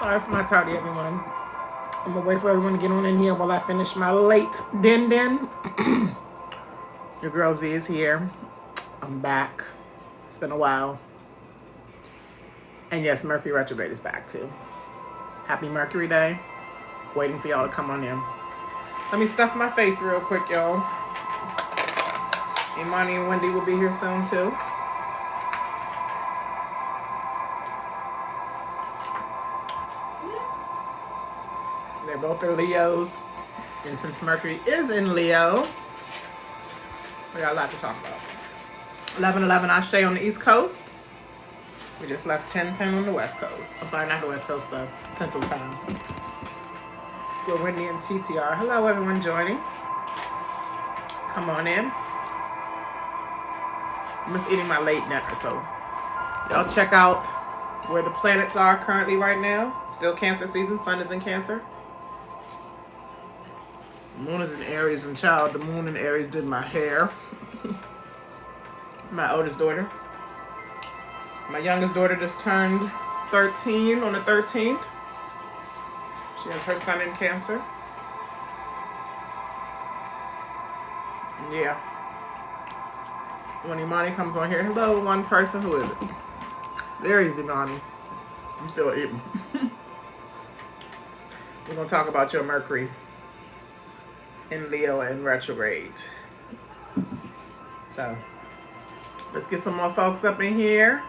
Sorry for my tardy, everyone. I'm gonna wait for everyone to get on in here while I finish my late din. Your girl Z is here. I'm back. It's been a while. And yes, Mercury Retrograde is back too. Happy Mercury Day. Waiting for y'all to come on in. Let me stuff my face real quick, y'all. Imani and Wendy will be here soon too. They both are Leos. And since Mercury is in Leo, we got a lot to talk about. 11:11 Ashe on the East Coast. We just left 10:10 on the West Coast. I'm sorry, not the West Coast, the Central Time. Where Wendy and Tete are. Hello, everyone joining. Come on in. I'm just eating my late dinner, so y'all check out where the planets are currently right now. Still Cancer season. Sun is in Cancer. Moon is in Aries, and child, the moon in Aries did my hair. My oldest daughter. My youngest daughter just turned 13 on the 13th. She has her sun in Cancer. Yeah. When Imani comes on here, hello, one person. Who is it? There is Imani. I'm still eating. We're going to talk about your Mercury in Leo and retrograde. So, let's get some more folks up in here.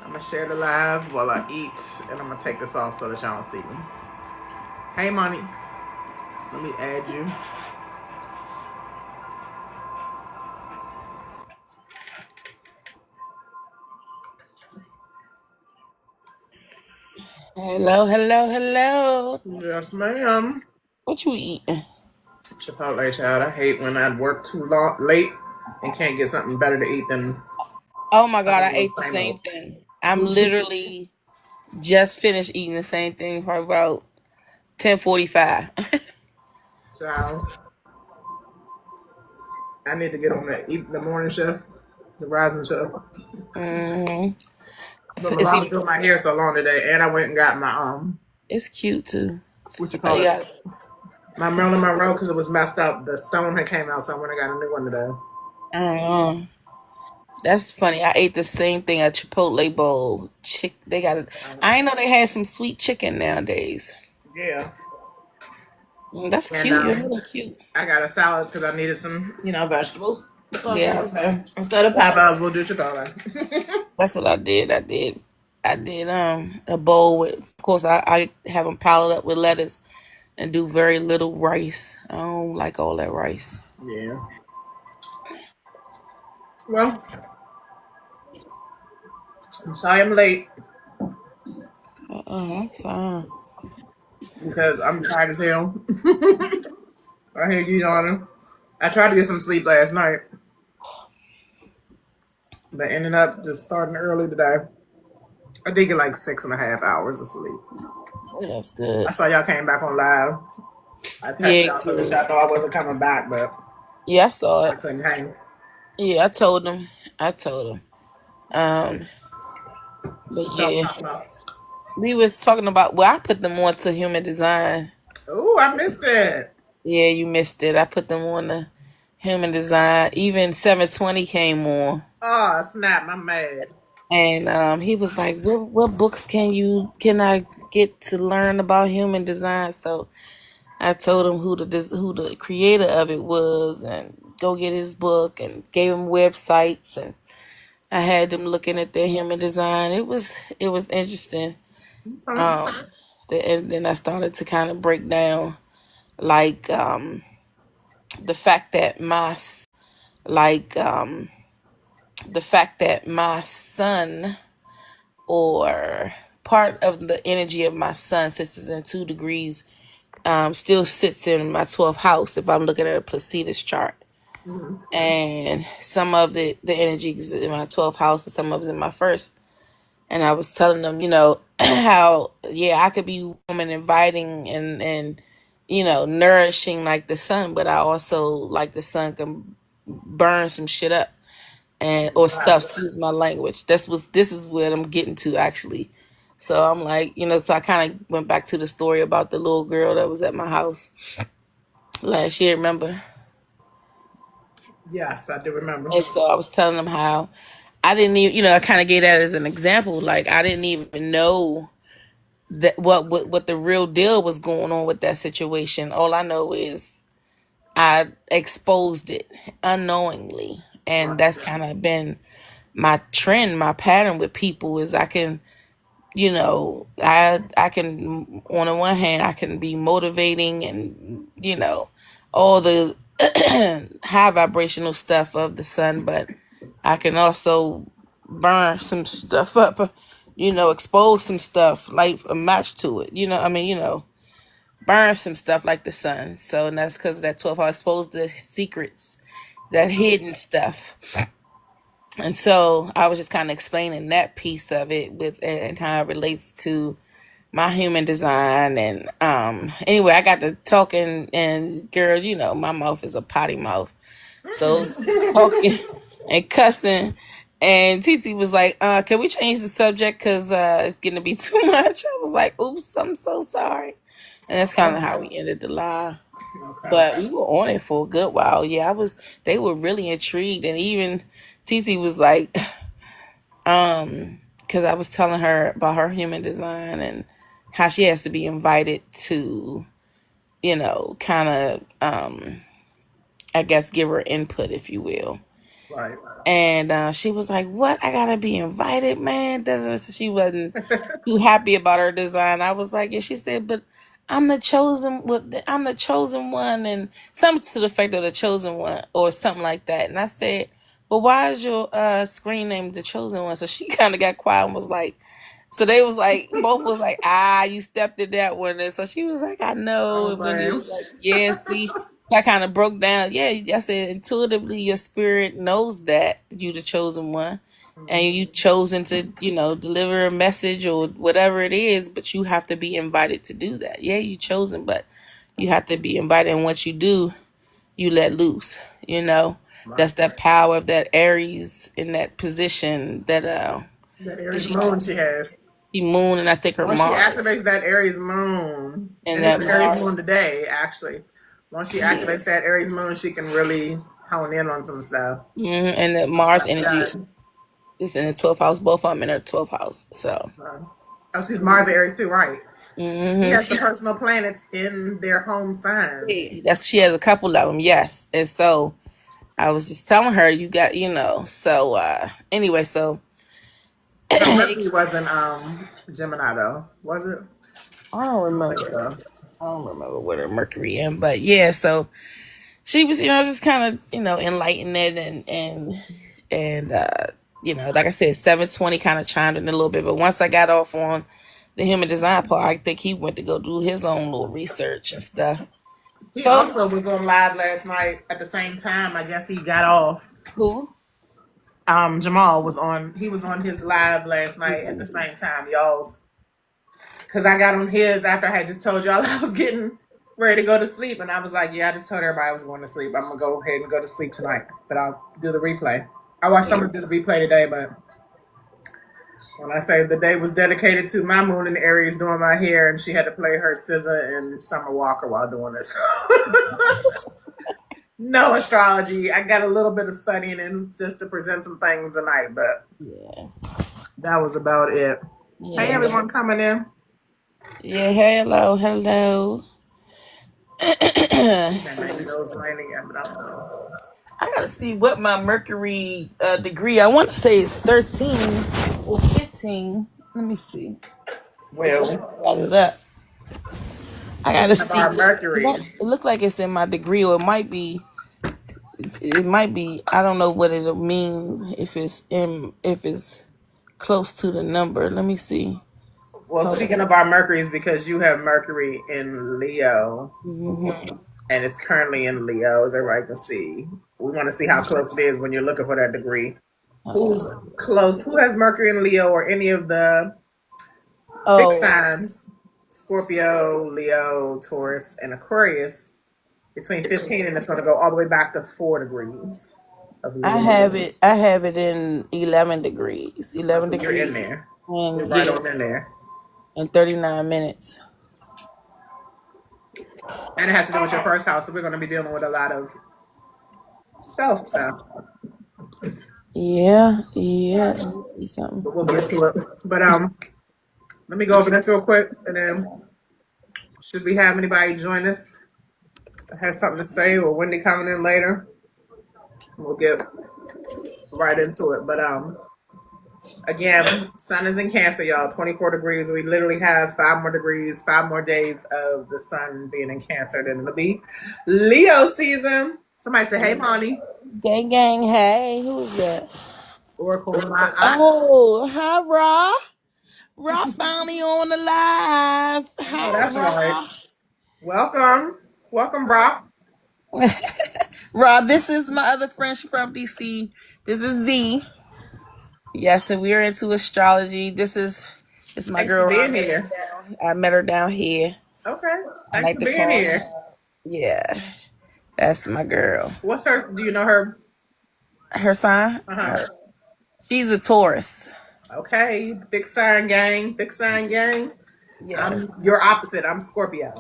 I'm going to share the live while I eat, and I'm going to take this off so that y'all don't see me. Hey, Money. Let me add you. Hello. Yes, ma'am. What you eating? Chipotle, child. I hate when I work too late and can't get something better to eat than Oh my God, I ate the same thing. I'm literally just finished eating the same thing for about 10:45. Child. I need to get on the morning show, the rising show. But my It's mom even, doing my hair so long today, and I went and got my it's cute too. what you Oh, call it, yeah. my Marilyn Monroe, because it was messed up. The stone had came out, so I went and got a new one today. That's funny. I ate the same thing at Chipotle bowl. They got it. I didn't know they had some sweet chicken nowadays. Yeah. That's And cute. You're really cute. I got a salad because I needed some, vegetables. So Yeah, okay. Instead of Popeyes, we'll do Chipotle. that's what I did. I did a bowl with. Of course, I have them piled up with lettuce and do very little rice. I don't like all that rice. Yeah. Well, I'm sorry I'm late That's fine. because I'm tired as hell. I hear you yawning. I tried to get some sleep last night, but ended up just starting early today. I did get like 6.5 hours of sleep. That's good. I saw y'all came back on live. I texted Yeah, y'all so that good. y'all know I wasn't coming back, but Yeah, I saw I it. couldn't hang. Yeah, I told him. Um, but What y'all yeah, talking about? we was talking about. Well, I put them on to human design. Oh, I missed it. Yeah, you missed it. I put them on the human design. Even 720 came on, Oh, snap. I'm mad. and he was like, "What books can I get to learn about human design?" So I told him who the creator of it was, and go get his book, and gave him websites, and I had them looking at their human design. It was interesting. Um, and then I started to kind of break down like the fact that like the fact that my sun, or part of the energy of my sun, since it's in 2 degrees, still sits in my 12th house if I'm looking at a Placidus chart. Mm-hmm. And some of the energy is in my 12th house and some of it's in my first. And I was telling them, how, yeah, I could be woman inviting and nourishing like the sun, but I also, like, the sun can burn some shit up or stuff, excuse my language. This is what I'm getting to, actually. So I'm like, so I kind of went back to the story about the little girl that was at my house last year, remember? Yes, I do remember. And so I was telling them how I didn't even, I kind of gave that as an example. Like, I didn't even know that what the real deal was going on with that situation. All I know is I exposed it unknowingly, and Right. that's kind of been my trend, my pattern with people is I can, I can, on the one hand, I can be motivating and all the high vibrational stuff of the sun, but I can also burn some stuff up, expose some stuff like a match to it. Burn some stuff like the sun. So, and that's because of that 12 hour expose the secrets, that hidden stuff. And so I was just kind of explaining that piece of it with and how it relates to my human design. And anyway, I got to talking, and girl, my mouth is a potty mouth. So talking and cussing. And Tete was like, can we change the subject? Because it's going to be too much. I was like, oops, I'm so sorry. And that's kind of how we ended the live. Okay. But we were on it for a good while. Yeah, they were really intrigued. And even Tete was like, because I was telling her about her human design and how she has to be invited to, kind of, I guess, give her input, if you will. Right. And she was like, "What? I gotta be invited, man." So she wasn't too happy about her design. I was like, "Yeah." She said, "But I'm the chosen. I'm the chosen one," and something to the effect of the chosen one, or something like that. And I said, "Well, why is your screen name the chosen one?" So she kind of got quiet and was like, "So they was like, both was like, you stepped in that one." And so she was like, "I know." Oh, And Wendy man. was like, "Yeah, see." So I kind of broke down. Yeah, I said intuitively, your spirit knows that you the chosen one, and you chosen to, deliver a message or whatever it is. But you have to be invited to do that. Yeah, you chosen, but you have to be invited. And once you do, you let loose. Right. That's that power of that Aries in that position that That that Aries moon she has. she moon and I think her Once she Mars activates that Aries moon, and and it's that the Aries moon Mars. today, actually. Once she Yeah. activates that Aries moon, she can really hone in on some stuff. And the Mars Like energy that. is in the 12th house. Both of them in her 12th house. So Oh, she's Mars and Aries too, right? He has the she's personal planets in their home sign. that's she has a couple of them. Yes, and so I was just telling her you got So anyway, so No, I Mercury wasn't Gemini though, was it? don't I don't think remember. so. I don't remember what her Mercury in, but yeah. So she was, just kind of, enlightening it and like I said, 720 kind of chimed in a little bit. But once I got off on the human design part, I think he went to go do his own little research and stuff. He So also was on live last night at the same time. I guess he got off. who? Jamal was on. He was on his live last night at the same time, y'all's. Because I got on his after I had just told y'all I was getting ready to go to sleep, and I was like, "Yeah, I just told everybody I was going to sleep. I'm gonna go ahead and go to sleep tonight, but I'll do the replay. I watched some of this replay today, but when I say the day was dedicated to my moon in Aries doing my hair, and she had to play her SZA and Summer Walker while doing this. No astrology. I got a little bit of studying and just to present some things tonight, but Yeah. that was about it. Hey, Yeah. everyone coming in. Yeah. Hello. Hello. That maybe those rain again, but I don't know. I gotta see what my Mercury degree. I want to say it's 13 or 15. Let me see. Well, Got it up. I gotta of see. our Mercury. It looked like it's in my degree, or it might be. It might be. I don't know what it'll mean if it's close to the number. Let me see. Well, Hold speaking on. of our Mercuries, because you have Mercury in Leo, Mm-hmm. and it's currently in Leo, as everybody can see. We want to see how close it is when you're looking for that degree. Who's close? Who has Mercury in Leo or any of the fixed Oh, signs? Scorpio, Leo, Taurus, and Aquarius between 15, and it's going to go all the way back to 4 degrees of I Leo. have it. I have it in 11 degrees. Oh, 11 so you're in degrees. there. You're And right yeah, on in there. and 39 minutes. And it has to do with your first house, so we're going to be dealing with a lot of self stuff. Yeah. Let me see something. But we'll get to it. But let me go over this real quick, and then should we have anybody join us that has something to say, or Wendy coming in later, we'll get right into it. But again, sun is in Cancer, y'all. 24 degrees. We literally have 5 more degrees, 5 more days of the sun being in Cancer. Then it'll be Leo season. Somebody say, "Hey, Imani." Gang. Hey, who's that? Oracle. Oh, hi, Ra. Ra finally on the live. Oh, Hi, that's right. Ra. Welcome, Brock. Ra, this is my other friend. She's from DC. This is Z. Yes, and we are into astrology. This is my Thanks girl. for being here. I met her down here. Okay. I Thanks like for the being song. here. Yeah, that's my girl. What's her? Do you know her? Her sign? She's a Taurus. Okay. Big sign gang. Big sign gang. Yes. You're opposite. I'm Scorpio.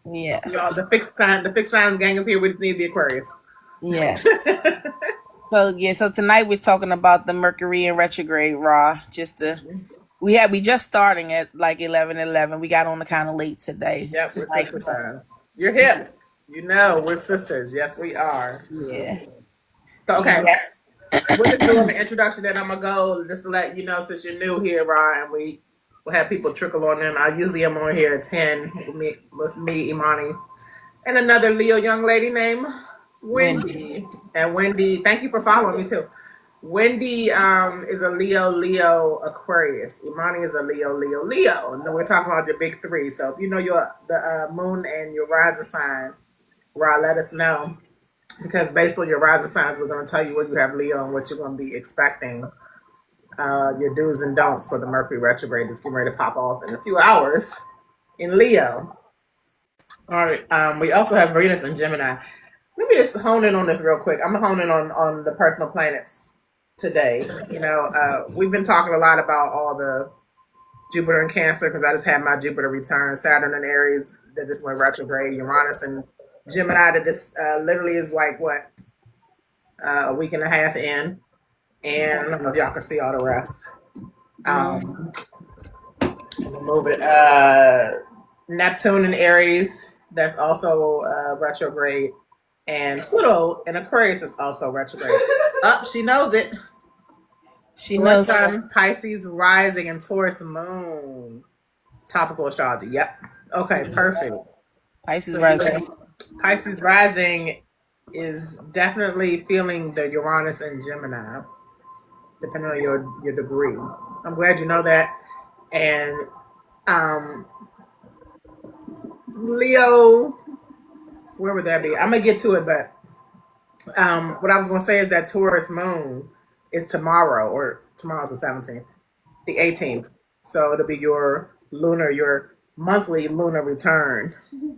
Yes. Y'all, the fixed sign gang is here. We just need the Aquarius. Yeah. So tonight we're talking about the Mercury in retrograde, Raw. We just starting at like 11:11. We got on the kind of late today. Yep, we're sister signs. You're hip. You know, we're sisters. Yes, we are. Yeah. So, okay. Yeah. We're just doing the introduction, then I'm going to go just to let you know, since you're new here, Ra, and we'll have people trickle on in. I usually am on here at 10 with me, Imani, and another Leo young lady named Wendy. And Wendy, thank you for following me too. Wendy is a Leo Aquarius. Imani is a Leo. And then we're talking about your big three. So if you know the moon and your rising sign, Ra, let us know. Because based on your rising signs, we're going to tell you where you have Leo and what you're going to be expecting. Your do's and don'ts for the Mercury retrograde that's getting ready to pop off in a few hours in Leo. All right. We also have Venus and Gemini. Let me just hone in on this real quick. I'm honing on the personal planets today. You know, we've been talking a lot about all the Jupiter and Cancer because I just had my Jupiter return, Saturn and Aries that just went retrograde, Uranus and Gemini that this literally is like a week and a half in, and I don't know if y'all can see all the rest. Move it. Neptune and Aries, that's also retrograde, and Pluto in Aquarius is also retrograde. She knows it. She knows. Sun, Pisces rising, and Taurus moon. Topical astrology. Yep. Okay. Perfect. Pisces rising. Pisces rising is definitely feeling the Uranus and Gemini, depending on your degree. I'm glad you know that. And Leo, where would that be? I'm gonna get to it, but what I was gonna say is that Taurus moon is tomorrow, or tomorrow's the 17th, the 18th. So it'll be your monthly lunar return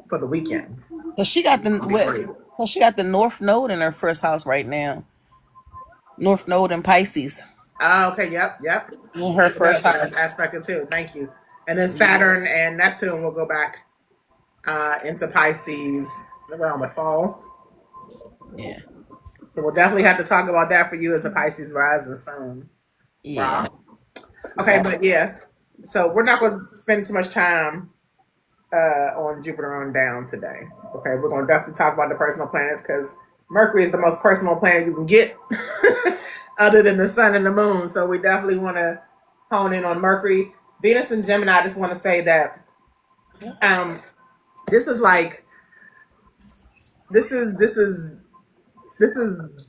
for the weekend. So she got the North Node in her first house right now. North Node in Pisces. Oh, okay. Yep. In her first house. Aspect too. Thank you. And then Saturn and Neptune will go back into Pisces around the fall. Yeah. So we'll definitely have to talk about that for you as a Pisces rising sun. Yeah. Wow. Okay, but yeah. So we're not going to spend too much time on Jupiter on down today. Okay, we're going to definitely talk about the personal planets because Mercury is the most personal planet you can get other than the sun and the moon. So we definitely want to hone in on Mercury. Venus and Gemini, I just want to say that this is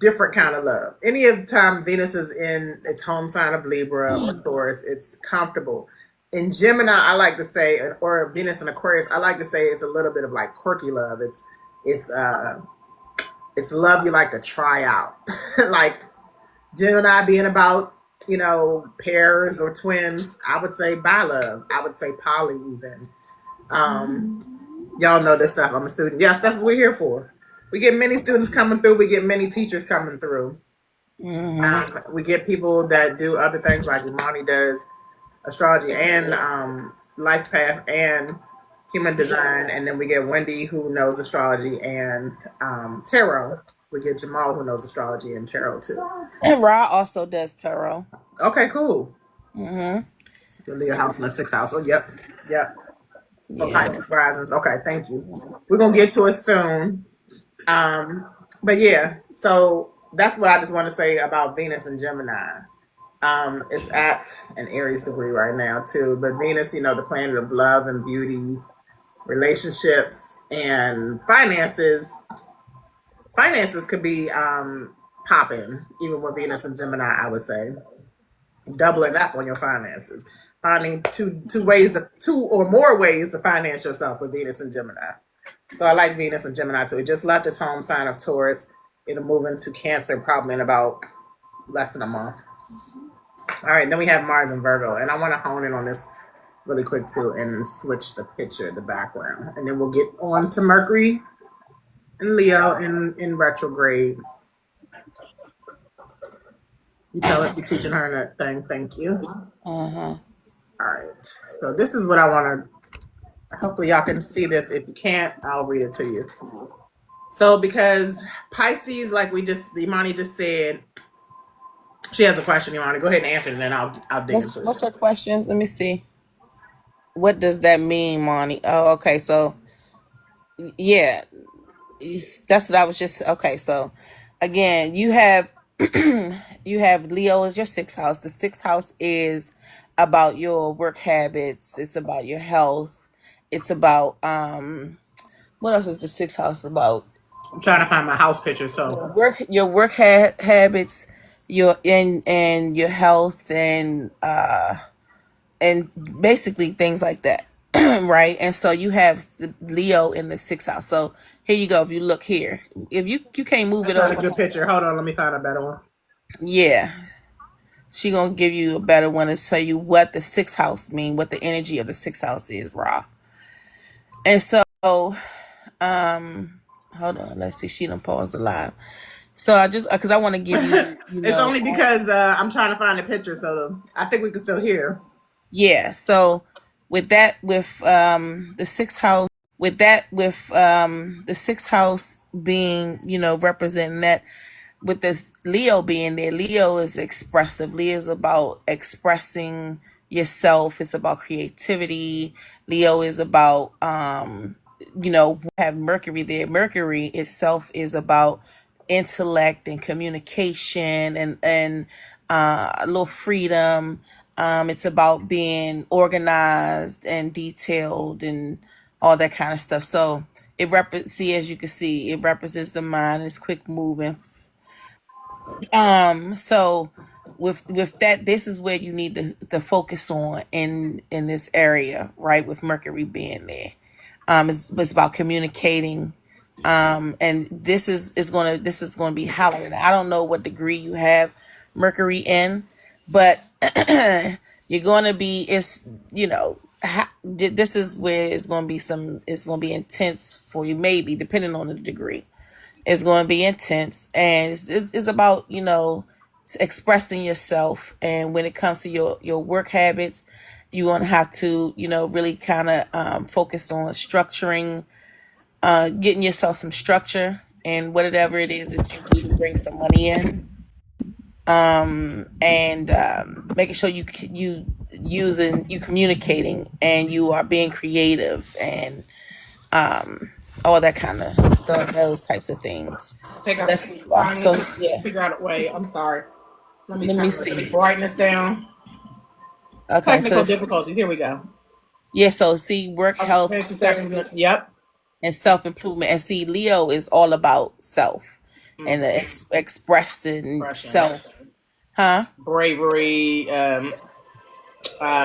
different kind of love. Any of time Venus is in its home sign of Libra or Taurus, it's comfortable. In Gemini, I like to say, or Venus and Aquarius, I like to say it's a little bit of like quirky love. It's love you like to try out. Like Gemini being about, pairs or twins, I would say bi-love. I would say poly even. Y'all know this stuff. I'm a student. Yes, that's what we're here for. We get many students coming through. We get many teachers coming through. We get people that do other things like Imani does, astrology and life path and human design, and then we get Wendy who knows astrology and tarot. We get Jamal who knows astrology and tarot too. And Ra also does tarot. Okay, cool. Mm-hmm. Your Leo house in the sixth house. Oh, yep, yep. For Yeah. Pisces risings. Okay, thank you. We're gonna get to it soon. But yeah, so that's what I just want to say about Venus and Gemini. It's at an Aries degree right now too. But Venus, the planet of love and beauty, relationships and finances. Finances could be popping even with Venus and Gemini. I would say doubling up on your finances, finding two or more ways to finance yourself with Venus and Gemini. So I like Venus and Gemini too. It just left its home sign of Taurus. It'll move into Cancer probably in about less than a month. All right, then we have Mars and Virgo, and I want to hone in on this really quick too and switch the picture, the background, and then we'll get on to Mercury and Leo in retrograde. You tell it you're teaching her that thing. Thank you. Uh-huh. All right, so this is what I want to. Hopefully, y'all can see this. If you can't, I'll read it to you. So, because Pisces, like Imani just said, she has a question. Imani, go ahead and answer, it, and then I'll dig into it. What's her questions? Let me see. What does that mean, Monty? Oh, okay. So, yeah, that's what I was just. Okay, so again, you have you have Leo as your sixth house. The sixth house is about your work habits. It's about your health. It's about what else is the sixth house about? I'm trying to find my house picture. So Your work habits, your and your health and basically things like that. Right. And so you have the Leo in the sixth house. So here you go. If you look here, if you can't move that's it not a over, good picture. Hold on, let me find a better one. yeah, she gonna give you a better one to tell you what the sixth house mean, what the energy of the sixth house is, Ra. And so hold on, let's see, she done paused the live. So I just because I want to give you, It's only because I'm trying to find a picture, so I think we can still hear. yeah. So with that, the sixth house, the sixth house being, representing that, with this Leo being there, Leo is expressive. Leo is about expressing yourself. It's about creativity. Leo is about have Mercury there. Mercury itself is about intellect and communication and a little freedom. It's about being organized and detailed and all that kind of stuff. So as you can see, it represents the mind. It's quick moving. So with that, this is where you need to focus on in this area, right? With Mercury being there. It's about communicating. And this is gonna be hallowed. I don't know what degree you have Mercury in, but you're gonna be this is where it's gonna be intense for you, maybe depending on the degree. It's going to be intense, and it's about expressing yourself. And when it comes to your work habits, you're going to have to really kind of focus on structuring, getting yourself some structure and whatever it is that you need to bring some money in, and making sure you communicating and you are being creative and all that kind of those types of things. Okay, So guys, that's trying so to yeah. figure out a way. I'm sorry. Let me Let turn me the see. brightness down. Okay, so Technical difficulties. Here we go. yeah, so see, work, health, Occupational settings. Yep. and self improvement, and see, Leo is all about self and Mm. the expressing Depression, self, huh? bravery,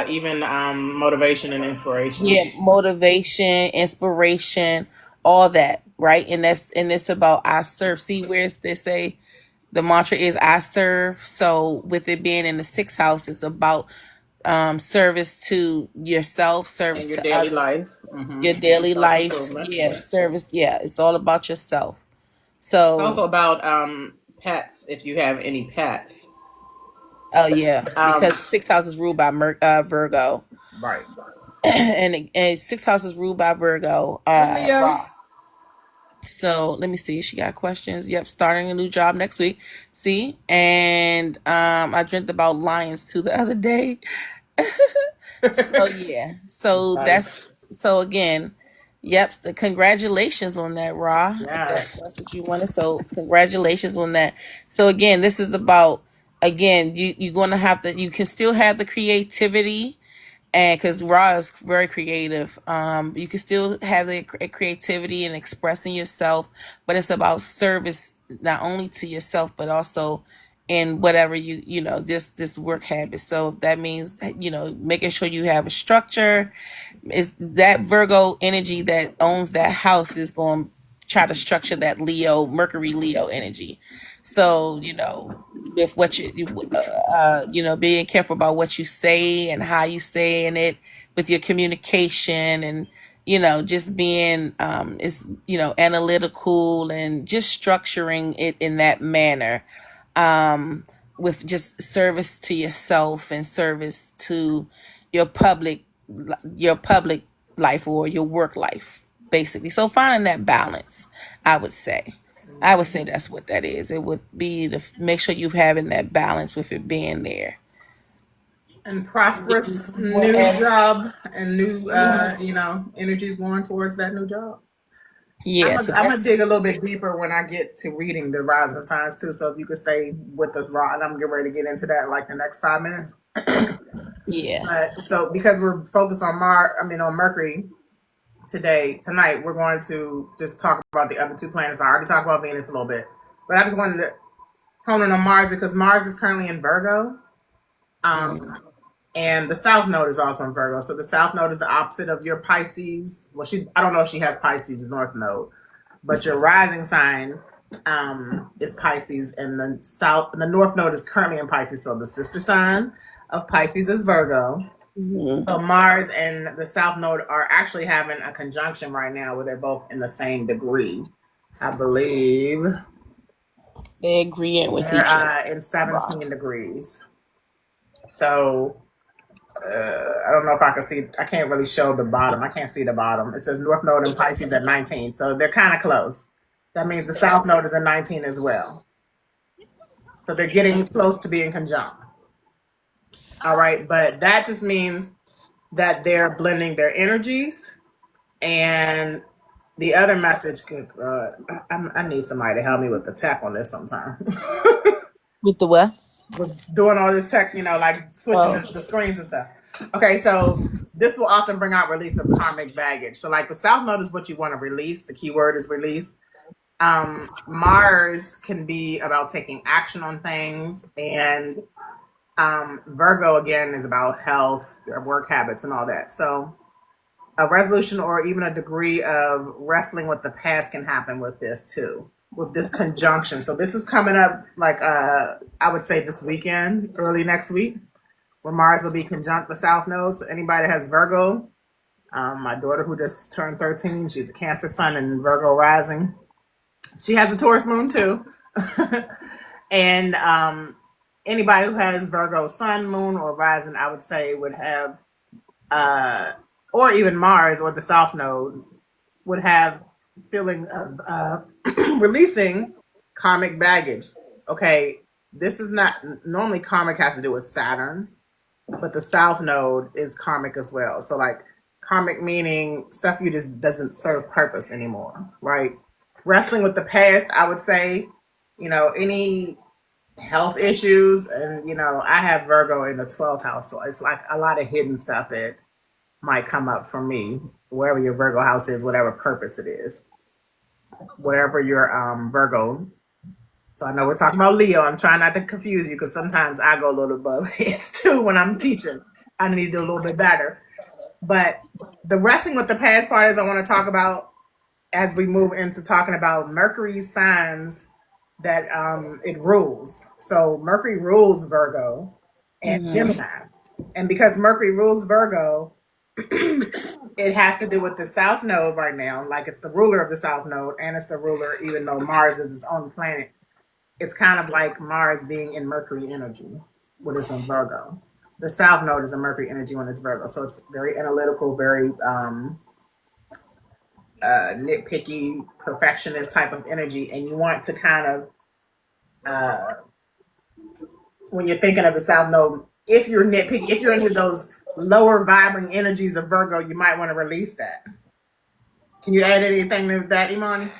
even motivation and inspiration. Yeah, motivation, inspiration, all that, right? And it's about I serve. See, where's they say the mantra is I serve. So with it being in the sixth house, it's about service to yourself, In service your to daily others, life. your Mm-hmm. daily Self life. improvement. Yeah, service. Yeah, it's all about yourself. It's also So, about pets, if you have any pets. oh yeah, Um, because sixth house is ruled by Virgo. right. and sixth house is ruled by Virgo, And Leo. Ra. So let me see. She got questions. Yep, starting a new job next week. See, and I dreamt about lions too the other day. So yeah, so Sorry. so again, yep. The congratulations on that, Ra. If Yes. that's what you wanted. So congratulations on that. So again, this is about again you're going to have to you can still have the creativity and because Ra is very creative, you can still have the creativity and expressing yourself, but it's about service not only to yourself but also in whatever this work habit. So that means making sure you have a structure. Is that Virgo energy that owns that house is going to try to structure that Mercury Leo energy. So with what being careful about what you say and how you say in it with your communication and just being is analytical and just structuring it in that manner, with just service to yourself and service to your public your public life or your work life, basically. So finding that balance, I would say. I would say that's what that is. It would be to make sure you having that balance with it being there. And prosperous new Whereas, job and new, energies going towards that new job. I'm yeah, gonna so I'm gonna that's dig a little bit deeper when I get to reading the rising signs too. So if you could stay with us, Raw, and I'm getting ready to get into that in like the next 5 minutes. yeah. But so because we're focused on on Mercury tonight, we're going to just talk about the other two planets. I already talked about Venus a little bit, but I just wanted to hone in on Mars because Mars is currently in Virgo. Mm. Um, and the South Node is also in Virgo. So the South Node is the opposite of your Pisces. Well, I don't know if she has Pisces North Node, but your rising sign is Pisces, and the North Node is currently in Pisces. So the sister sign of Pisces is Virgo. Mhm. So Mars and the South Node are actually having a conjunction right now, where they're both in the same degree. I believe They agreeing with they're each other. in Wow. 17 degrees. So I don't know if I can see. I can't really show the bottom. I can't see the bottom. It says North Node and Pisces at 19, so they're kind of close. That means the South Node is at 19 as well. So they're getting close to being conjunct. All right, but that just means that they're blending their energies. And the other message could, I need somebody to help me with the tech on this sometime. With the what? With doing all this tech, like switching Oh. the screens and stuff. Okay, so this will often bring out release of karmic baggage. So, like the South Node is what you want to release. The key word is release. Mars can be about taking action on things, and Virgo again is about health, your work habits, and all that. So, a resolution or even a degree of wrestling with the past can happen with this too, with this conjunction. So this is coming up like I would say this weekend, early next week, where Mars will be conjunct the South Node. So anybody that has Virgo, my daughter who just turned 13, she's a Cancer Sun and Virgo rising. She has a Taurus moon too. And anybody who has Virgo Sun, Moon, or Rising, I would say would have uh, or even Mars or the South Node would have feeling of releasing karmic baggage. Okay, this is not normally karmic has to do with Saturn, but the South Node is karmic as well. So like karmic meaning stuff you just doesn't serve purpose anymore, right? Wrestling with the past, I would say, any health issues, and I have Virgo in the 12th house, so it's like a lot of hidden stuff that might come up for me, wherever your Virgo house is, whatever purpose it is, wherever your Virgo. So I know we're talking about Leo. I'm trying not to confuse you because sometimes I go a little above heads too when I'm teaching. I need to do a little bit better. But the wrestling with the past part is I want to talk about as we move into talking about Mercury's signs that it rules. So Mercury rules Virgo and Mm-hmm. Gemini. And because Mercury rules Virgo, it has to do with the South Node right now. Like it's the ruler of the South Node, and it's the ruler, even though Mars is its own planet. It's kind of like Mars being in Mercury energy, what is in Virgo. The South Node is a Mercury energy when it's Virgo, so it's very analytical, very nitpicky, perfectionist type of energy, and you want to kind of when you're thinking of the South Node, if you're nitpicky, if you're into those lower vibrant energies of Virgo, you might want to release that. Can you add anything to that, Imani?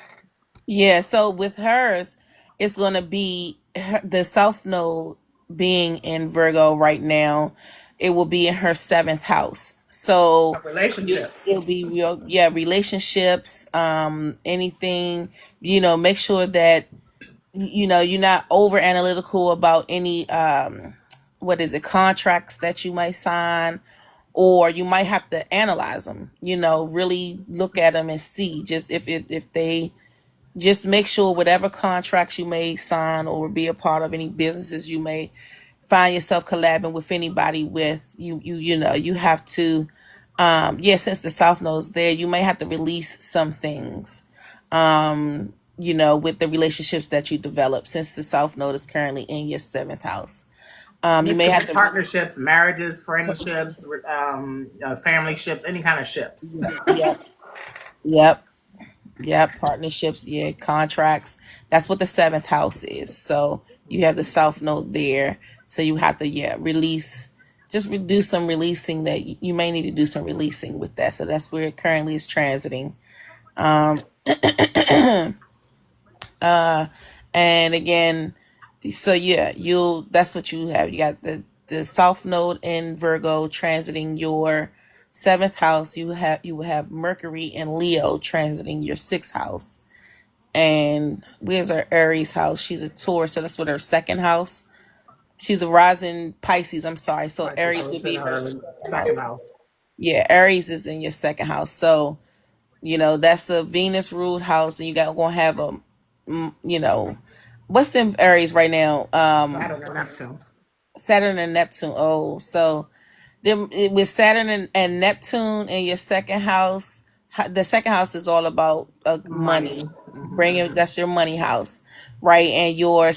Yeah, so with hers, it's going to be the South Node being in Virgo right now. It will be in her seventh house. So Relationships. it'll be real, yeah, relationships, anything, make sure that, you're not over analytical about any, what is it, contracts that you might sign, or you might have to analyze them, really look at them and see just if they just make sure whatever contracts you may sign or be a part of, any businesses you may find yourself collabing with anybody with, you have to, since the South Node's there, you may have to release some things, with the relationships that you develop, since the South Node is currently in your seventh house. You may have to partnerships, marriages, friendships, family ships, any kind of ships. Yep. Yep. Yep, partnerships, yeah, contracts. That's what the seventh house is. So you have the South Node there. So you have to, release, do some releasing that you may need to do some releasing with that. So that's where it currently is transiting. And again, so yeah, that's what you have. You got the South Node in Virgo transiting your seventh house. You will have Mercury in Leo transiting your sixth house. And where's her Aries house? She's a Taurus, so that's what her second house. She's a rising Pisces. I'm sorry. So Aries would be her second house. Yeah, Aries is in your second house. So, that's a Venus ruled house, and you got gonna have what's in Aries right now? Saturn and Neptune. Saturn and Neptune. Oh, so with Saturn and Neptune in your second house, the second house is all about money. Bringing, that's your money house, right? And your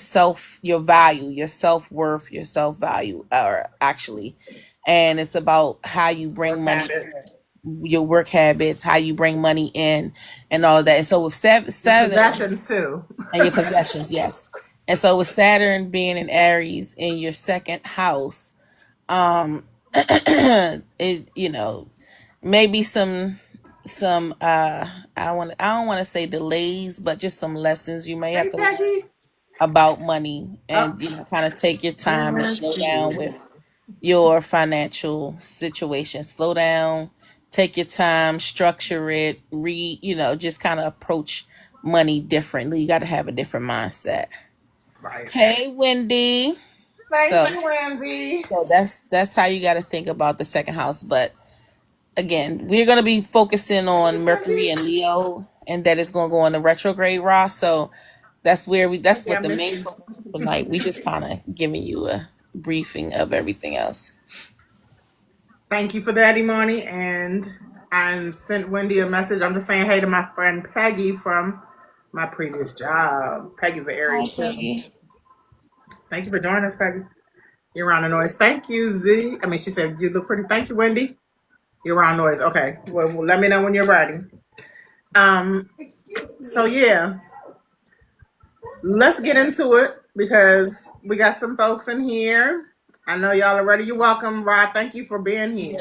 value, your self-worth, your self-value, or actually, and it's about how you bring money, your work habits, how you bring money in, and all of that. And so with Saturn, possessions too, and your possessions, yes. And so with Saturn being in Aries in your second house, it maybe some I don't want to say delays, but just some lessons you may have to learn about money, and kind of take your time and slow down with your financial situation. Slow down, take your time, structure it, just kind of approach money differently. You got to have a different mindset. Right. Hey, Wendy. Thank you, Wendy. So that's how you got to think about the second house. But again, we're going to be focusing on Mercury and Leo, and that is going to go on the retrograde, Raw. So that's what the main focus tonight. We just kind of giving you a briefing of everything else. Thank you for that, Imani. And I sent Wendy a message. I'm just saying hey to my friend Peggy from my previous job. Peggy's an Aries. Thank you for joining us, Peggy. You're around the noise. Thank you, Z. I mean, she said you look pretty. Thank you, Wendy. You're around noise. Okay. Well, let me know when you're ready. So yeah, let's get into it because we got some folks in here. I know y'all are ready. You're welcome, Rod. Thank you for being here.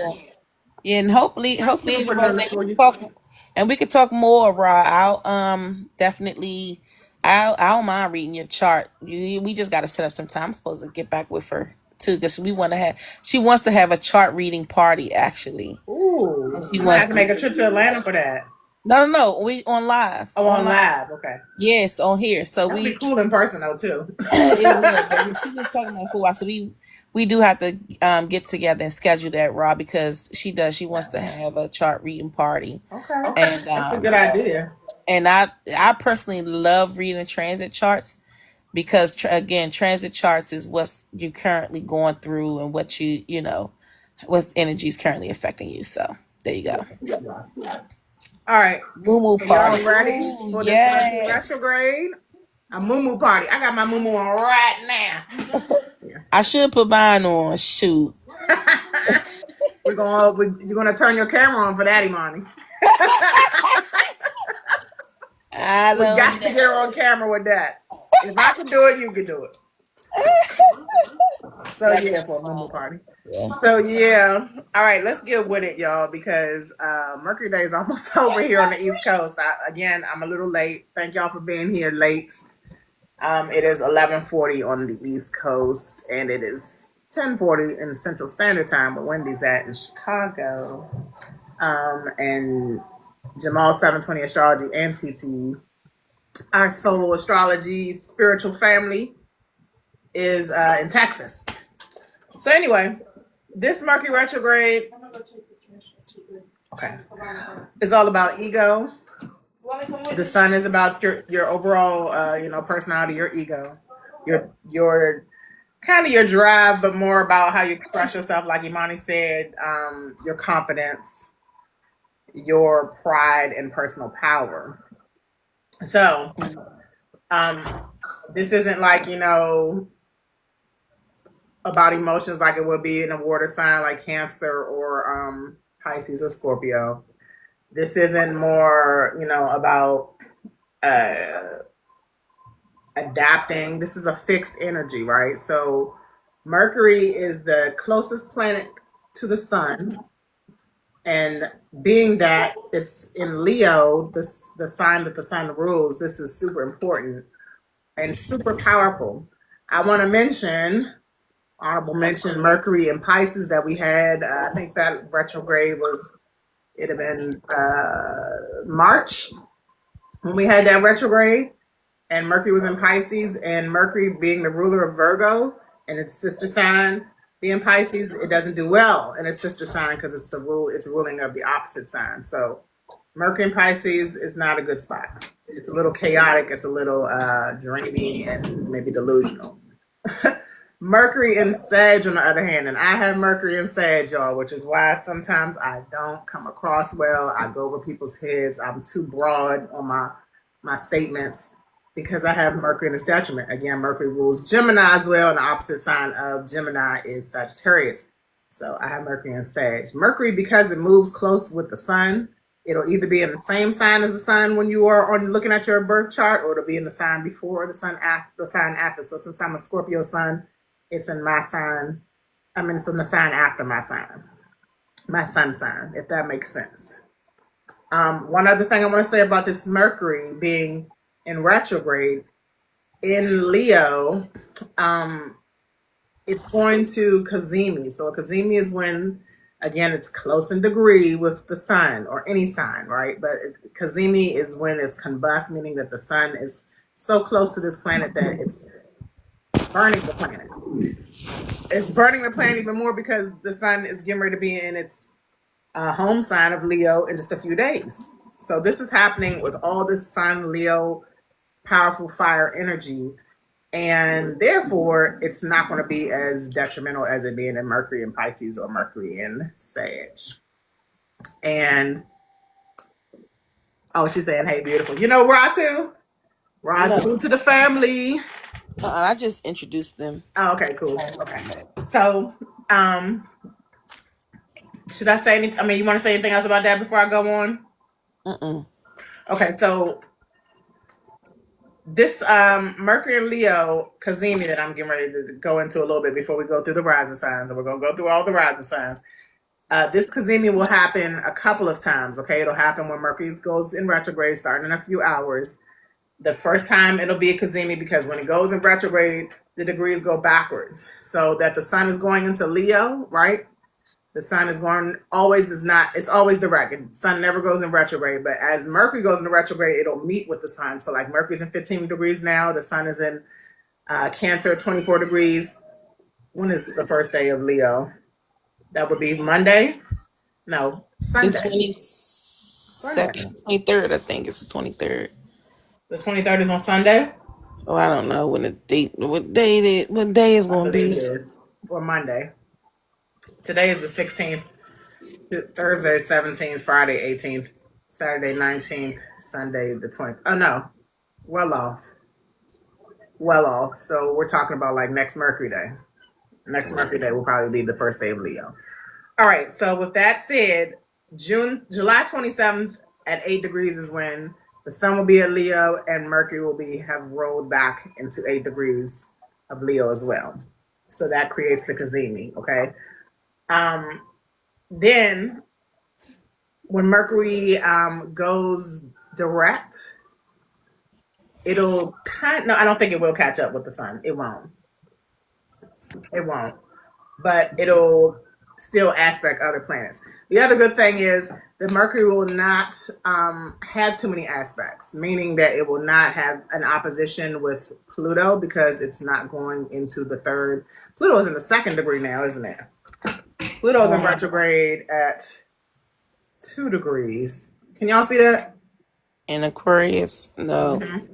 Yeah, and hopefully and we could talk more, Rod. I'll definitely I don't mind reading your chart. We just got to set up some time. I'm supposed to get back with her too, because she wants to have a chart reading party actually. Ooh, she wants to make a trip to Atlanta for that. No, we on live. Oh, on live. Okay. Yes, on here. So that'd be cool in person though too. She's been talking about for a while, so we do have to get together and schedule that, Rob, because she wants to have a chart reading party. Okay. And that's a good idea. And I personally love reading transit charts because again, transit charts is what you're currently going through and what what energy is currently affecting you. So there you go. All right. Moo party. Y'all ready for this retrograde? A moo party. I got my moo on right now. I should put mine on. Shoot. You're gonna turn your camera on for that, Imani. I We don't got to get her on camera with that. If I can do it, you can do it. So Got yeah, for a Momo party. yeah. So yeah, all right, let's get with it, y'all, because Mercury Day is almost over here on the East Coast. I'm a little late. Thank y'all for being here late. It is 11:40 on the East Coast, and it is 10:40 in Central Standard Time, where Wendy's at in Chicago. And Jamal 720 Astrology and Tete, our soul astrology spiritual family, is in Texas. So anyway, this Mercury retrograde, okay, is all about ego. The sun is about your overall, personality, your ego, your kind of your drive, but more about how you express yourself. Like Imani said, your confidence, your pride, and personal power. So, this isn't like about emotions like it would be in a water sign like Cancer or Pisces or Scorpio. This isn't more, about adapting. This is a fixed energy, right? So Mercury is the closest planet to the sun. And being that it's in Leo, the sign that the sun rules, this is super important and super powerful. I want to honorable mention, Mercury in Pisces that we had. I think that retrograde it had been March when we had that retrograde, and Mercury was in Pisces, and Mercury being the ruler of Virgo and its sister sign being Pisces, it doesn't do well in its sister sign because it's ruling of the opposite sign. So Mercury in Pisces is not a good spot. It's a little chaotic, it's a little dreamy and maybe delusional. Mercury in Sag, on the other hand, and I have Mercury in Sag, y'all, which is why sometimes I don't come across well. I go over people's heads. I'm too broad on my statements because I have Mercury in its detriment. Again, Mercury rules Gemini as well, and the opposite sign of Gemini is Sagittarius. So I have Mercury in Sag. Mercury, because it moves close with the sun, it'll either be in the same sign as the sun when you are looking at your birth chart, or it'll be in the sign before the sign after. So since I'm a Scorpio sun, it's in my sign. It's in the sign after my sun sign, if that makes sense. One other thing I want to say about this Mercury being in retrograde in Leo, it's going to Cazimi. So a Cazimi is when, again, it's close in degree with the sun or any sign, right? But Cazimi is when it's combust, meaning that the sun is so close to this planet that it's burning the planet. It's burning the planet even more because the sun is getting ready to be in its home sign of Leo in just a few days. So this is happening with all this sun, Leo, powerful fire energy. And therefore, it's not going to be as detrimental as it being in Mercury in Pisces or Mercury in Sag. And, she's saying, hey, beautiful. You know Ratu? Ratu to the family. I just introduced them. Oh, okay, cool. Okay. So, should I say anything? You want to say anything else about that before I go on? Okay, so this Mercury and Leo Cazimi that I'm getting ready to go into a little bit before we go through the rising signs, and we're going to go through all the rising signs. This Cazimi will happen a couple of times, okay? It'll happen when Mercury goes in retrograde, starting in a few hours. The first time it'll be a Cazimi because when it goes in retrograde, the degrees go backwards. So that the sun is going into Leo, right? The sun is going, it's always direct. The sun never goes in retrograde, but as Mercury goes into retrograde, it'll meet with the sun. So like Mercury's in 15 degrees now, the sun is in Cancer, 24 degrees. When is the first day of Leo? That would be Monday? No, Sunday. The 22nd, 23rd, I think it's the 23rd. The 23rd is on Sunday? Oh, I don't know what day is going to be. Or Monday. Today is the 16th, Thursday 17th, Friday 18th, Saturday 19th, Sunday the 20th. Oh no, well off. So we're talking about like next Mercury Day. Next Mercury Day will probably be the first day of Leo. All right. So with that said, July 27th at 8 degrees is when the sun will be at Leo and Mercury will be have rolled back into 8 degrees of Leo as well. So that creates the Kazemi. Okay. Um, then when Mercury goes direct, it'll no, I don't think it will catch up with the sun. It won't. It won't. But it'll still aspect other planets. The other good thing is that Mercury will not have too many aspects, meaning that it will not have an opposition with Pluto because it's not going into the third. Pluto is in the second degree now, isn't it? Pluto's in retrograde at 2 degrees. Can y'all see that? In Aquarius, no. Mm-hmm.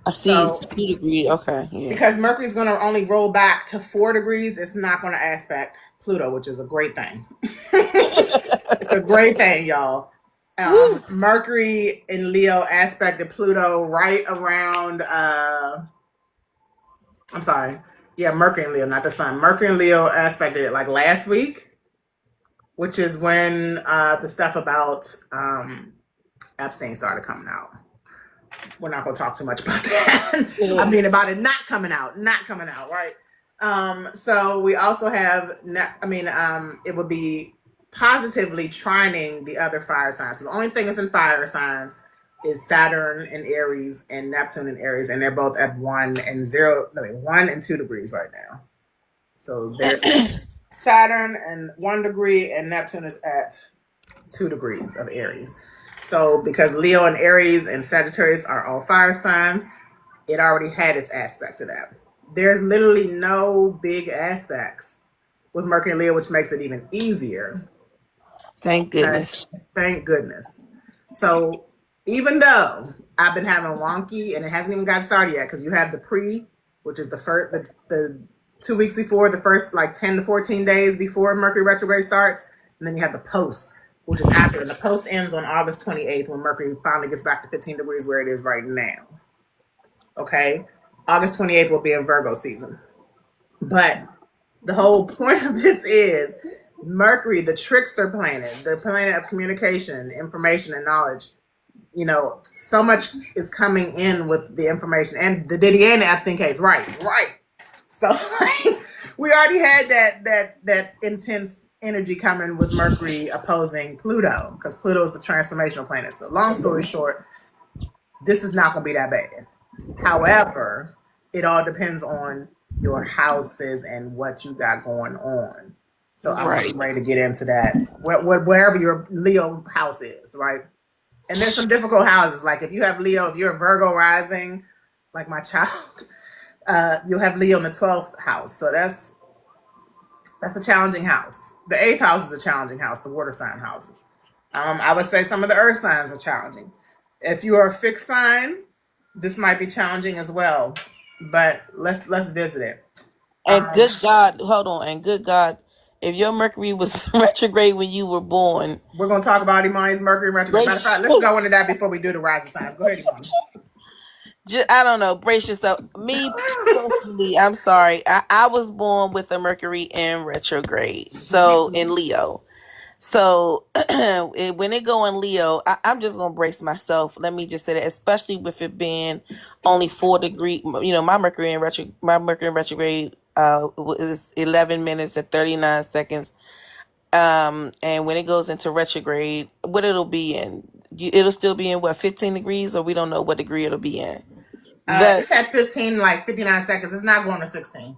I see So 2 degree. Okay, yeah. because Mercury's going to only roll back to 4 degrees, it's not going to aspect Pluto, which is a great thing. It's a great thing, y'all. Mercury in Leo aspected Pluto right around. I'm sorry. Yeah, Mercury in Leo, not the sun. Mercury in Leo aspected it like last week, which is when the stuff about Epstein started coming out. We're not going to talk too much about that. I mean, about it not coming out, right? So we also have, it would be positively trining the other fire signs. So the only thing that's in fire signs is Saturn in Aries and Neptune in Aries, and they're both at 1 and 2 degrees right now. So there's Saturn and 1 degree, and Neptune is at 2 degrees of Aries. So because Leo and Aries and Sagittarius are all fire signs, it already had its aspect of that. There's literally no big aspects with Mercury and Leo, which makes it even easier. Thank goodness. Thank goodness. So even though I've been having wonky and it hasn't even got started yet, because you have the pre, which is the first, the 2 weeks before, the first like 10 to 14 days before Mercury retrograde starts, and then you have the post, which is after. And the post ends on August 28th when Mercury finally gets back to 15 degrees where it is right now. Okay? August 28th will be in Virgo season. But the whole point of this is Mercury, the trickster planet, the planet of communication, information, and knowledge. You know, so much is coming in with the information and the Diddy and the Epstein case. Right. So we already had that intense energy coming with Mercury opposing Pluto, because Pluto is the transformational planet. So long story short, this is not going to be that bad. However, it all depends on your houses and what you got going on. So I'm Right. ready to get into that. Wherever your Leo house is, right? And there's some difficult houses. Like if you have Leo, if you're a Virgo rising, like my child, you'll have Leo in the 12th house. So that's a challenging house. The 8th house is a challenging house, the water sign houses. I would say some of the earth signs are challenging. If you are a fixed sign, this might be challenging as well. But let's visit it. And good God, hold on. And good God, if your Mercury was retrograde when you were born, we're going to talk about Imani's Mercury retrograde. Matter of fact, let's go into that before we do the rising signs. Go ahead, Imani. I don't know. Brace yourself. Me personally, I'm sorry. I was born with a Mercury in retrograde, so in Leo. So when it go in Leo, I'm just gonna brace myself. Let me just say that, especially with it being only 4 degree. You know, my Mercury in retrograde is 11 minutes and 39 seconds. And when it goes into retrograde, what it'll be in? It'll still be in what, 15 degrees, or we don't know what degree it'll be in. It's at 15, like 59 seconds. It's not going to 16.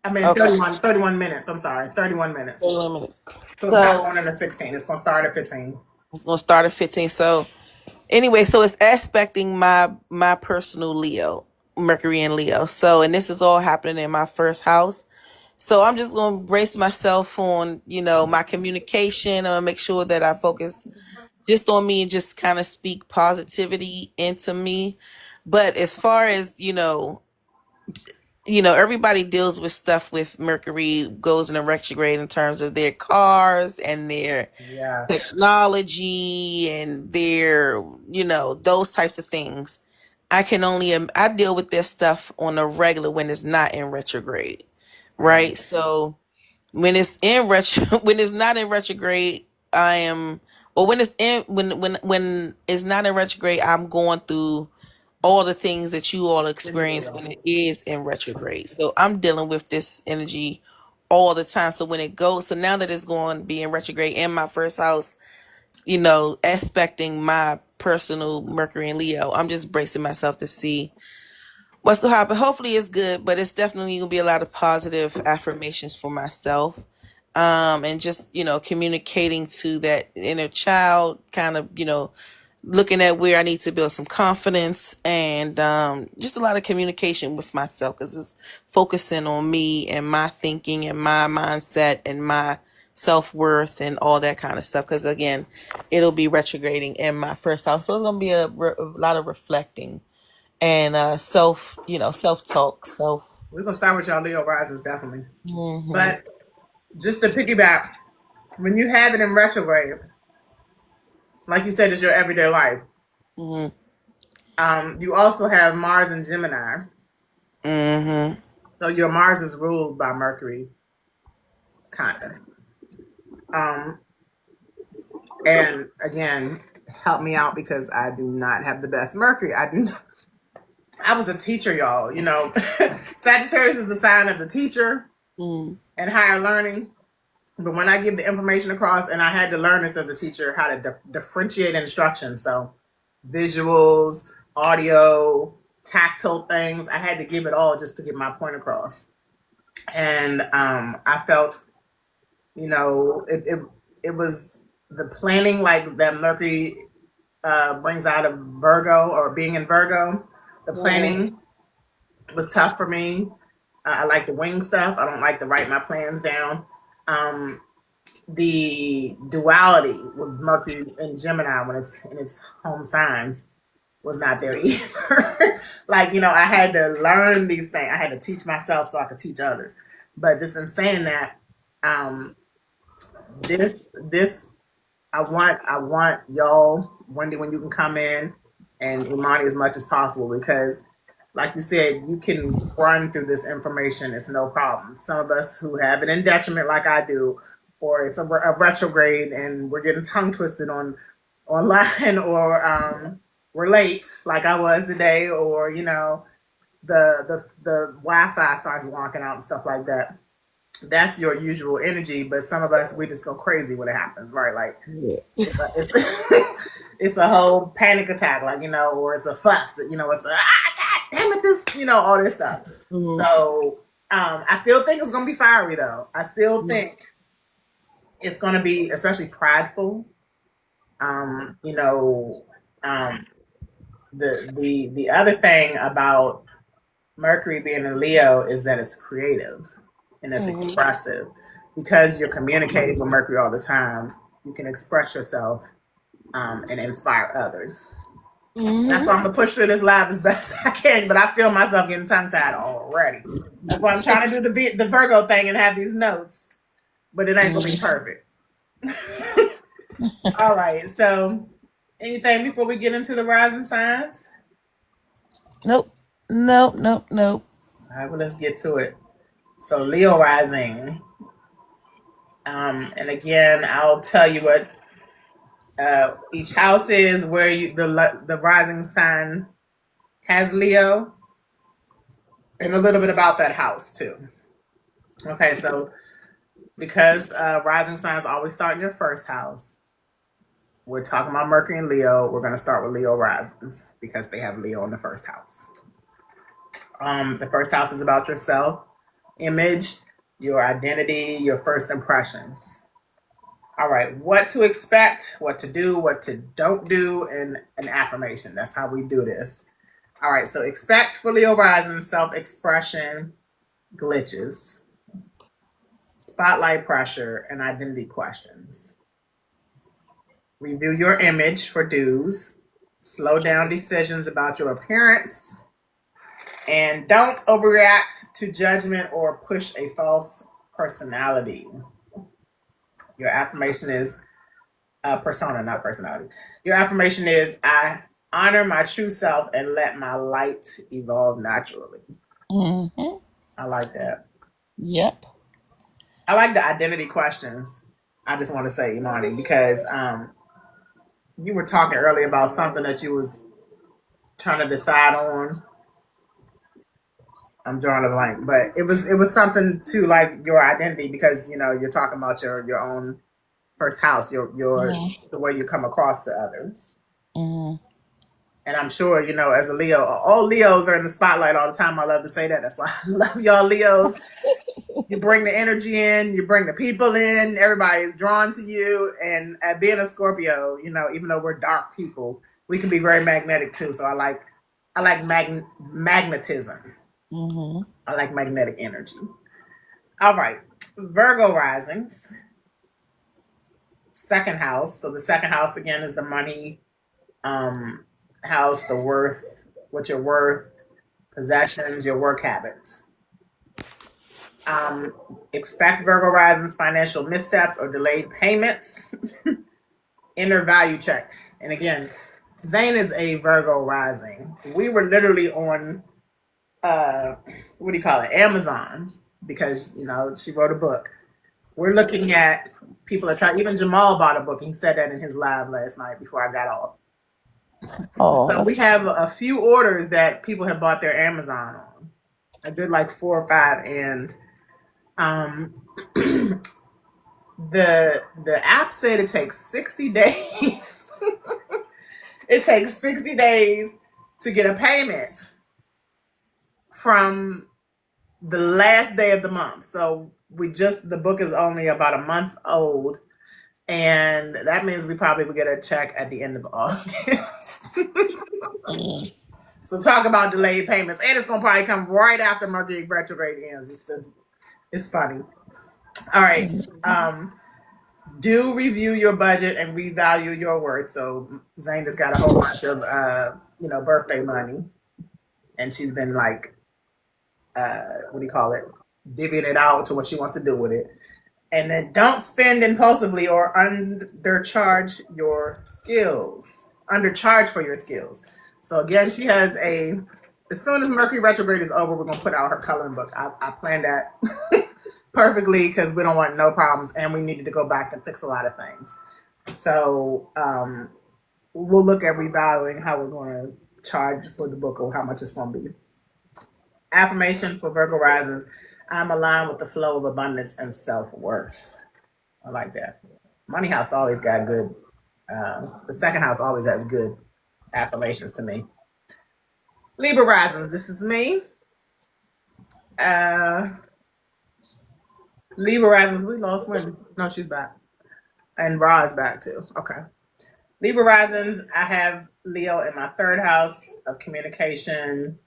I mean, okay. 31 minutes. I'm sorry, 31 minutes. 31 minutes. So it's not going into 16. It's going to start at 15. It's going to start at 15. So anyway, so it's aspecting my personal Leo, Mercury and Leo. So, and this is all happening in my first house. So I'm just going to brace myself on, you know, my communication. I'm going to make sure that I focus just on me and just kind of speak positivity into me. But as far as, you know, everybody deals with stuff with Mercury goes in a retrograde in terms of their cars and their technology and their, you know, those types of things. I deal with this stuff on a regular when it's not in retrograde. Right. So When it's in retro, when it's not in retrograde, I am, or when it's in, when it's not in retrograde, I'm going through all the things that you all experience when it is in retrograde. So I'm dealing with this energy all the time. So when it goes, so now that it's going to be in retrograde in my first house, aspecting my personal Mercury and Leo, I'm just bracing myself to see what's gonna happen. Hopefully it's good, but it's definitely gonna be a lot of positive affirmations for myself. And just, communicating to that inner child, kind of, looking at where I need to build some confidence, and just a lot of communication with myself, because it's focusing on me and my thinking and my mindset and my self-worth and all that kind of stuff, because again, it'll be retrograding in my first house, so it's going to be a lot of reflecting and self talk. We're gonna start with y'all Leo risings, definitely. But just to piggyback, when you have it in retrograde, like you said, it's your everyday life. You also have Mars and Gemini. So your Mars is ruled by Mercury, kind of. And again, help me out because I do not have the best Mercury. I do not. I was a teacher, y'all. Sagittarius is the sign of the teacher and higher learning. But when I give the information across, and I had to learn this as a teacher, how to differentiate instruction. So visuals, audio, tactile things. I had to give it all just to get my point across. And I felt, it was the planning, like that Mercury brings out of Virgo, or being in Virgo. The planning was tough for me. I like the wing stuff. I don't like to write my plans down. The duality with Mercury and Gemini when it's in its home signs was not there either. I had to learn these things. I had to teach myself so I could teach others. But just in saying that, this I want y'all, Wendy, when you can come in, and Imani as much as possible, because like you said, you can run through this information. It's no problem. Some of us who have it in detriment, like I do, or it's a retrograde and we're getting tongue twisted online, or we're late, like I was today, or the Wi-Fi starts wonking out and stuff like that. That's your usual energy, but some of us, we just go crazy when it happens, right? Like it's it's a whole panic attack, or it's a fuss, it's a God damn it, this, all this stuff. So I still think it's gonna be fiery, though. I still think it's gonna be especially prideful. The other thing about Mercury being in Leo is that it's creative and it's expressive. Because you're communicating with Mercury all the time, you can express yourself and inspire others. That's why I'm gonna push through this live as best I can, but I feel myself getting tongue tied already. That's why I'm trying to do the Virgo thing and have these notes, but it ain't gonna be perfect. All right, so anything before we get into the rising signs? Nope. All right, well, let's get to it. So Leo rising. And again, I'll tell you what each house is, where the rising sign has Leo, and a little bit about that house too. Okay, so because rising signs always start in your first house, we're talking about Mercury and Leo. We're going to start with Leo risings because they have Leo in the first house. The first house is about your self image, your identity, your first impressions. All right, what to expect, what to do, what to don't do, and an affirmation. That's how we do this. All right, so expect for Leo rising: self-expression glitches, spotlight pressure, and identity questions. Review your image for do's, slow down decisions about your appearance, and don't overreact to judgment or push a false personality. Your affirmation is persona, not personality. Your affirmation is: I honor my true self and let my light evolve naturally. I like that. Yep. I like the identity questions. I just want to say, Imani, because you were talking earlier about something that you was trying to decide on. I'm drawing a blank, but it was something to like your identity because you're talking about your own first house, your Mm-hmm. the way you come across to others. Mm-hmm. And I'm sure, as a Leo, all Leos are in the spotlight all the time. I love to say that. That's why I love y'all Leos. You bring the energy in, you bring the people in, everybody is drawn to you. And being a Scorpio, even though we're dark people, we can be very magnetic too. So I like magnetism. Mm-hmm. I like magnetic energy. All right. Virgo risings, second house. So the second house again is the money house, the worth, what you're worth, possessions, your work habits. Expect Virgo risings, financial missteps or delayed payments. Inner value check. And again, Zane is a Virgo rising. We were literally on what do you call it? Amazon, because she wrote a book. We're looking at people that try. Even Jamal bought a book. He said that in his live last night before I got off. Oh, So we that's have a few orders that people have bought their Amazon on. A good like 4 or 5, and um, the app said it takes 60 days. It takes 60 days to get a payment from the last day of the month. So the book is only about a month old, and that means we probably will get a check at the end of August. mm, So talk about delayed payments, and it's gonna probably come right after Mercury Retrograde ends. It's funny. All right. Do review your budget and revalue your worth. So Zane has got a whole bunch of birthday money, and she's been like what do you call it? Divvying it out to what she wants to do with it. And then don't spend impulsively or undercharge your skills. Undercharge for your skills. So again, she has as soon as Mercury retrograde is over, we're gonna put out her coloring book. I planned that perfectly because we don't want no problems, and we needed to go back and fix a lot of things. So we'll look at revaluing how we're going to charge for the book or how much it's going to be. Affirmation for Virgo risings: I'm aligned with the flow of abundance and self-worth. I like that. Money house always got good. The second house always has good affirmations to me. Libra risings, this is me. Libra risings, we lost Wendy. No, she's back. And Ra is back too. Okay. Libra risings, I have Leo in my third house of communication,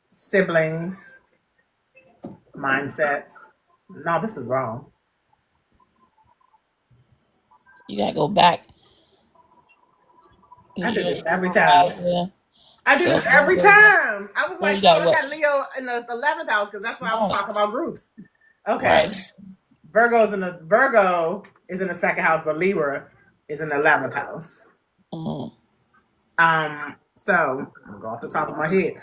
siblings, mindsets. No, this is wrong. you gotta go back. I do You this every time. yeah. I do So this every time. I was then like, you oh, got I what? got Leo in the 11th house because that's why I was Right. talking about groups. Okay. Right. Virgo is in the second house, but Libra is in the 11th house. Mm. So I'm going off the top of my head.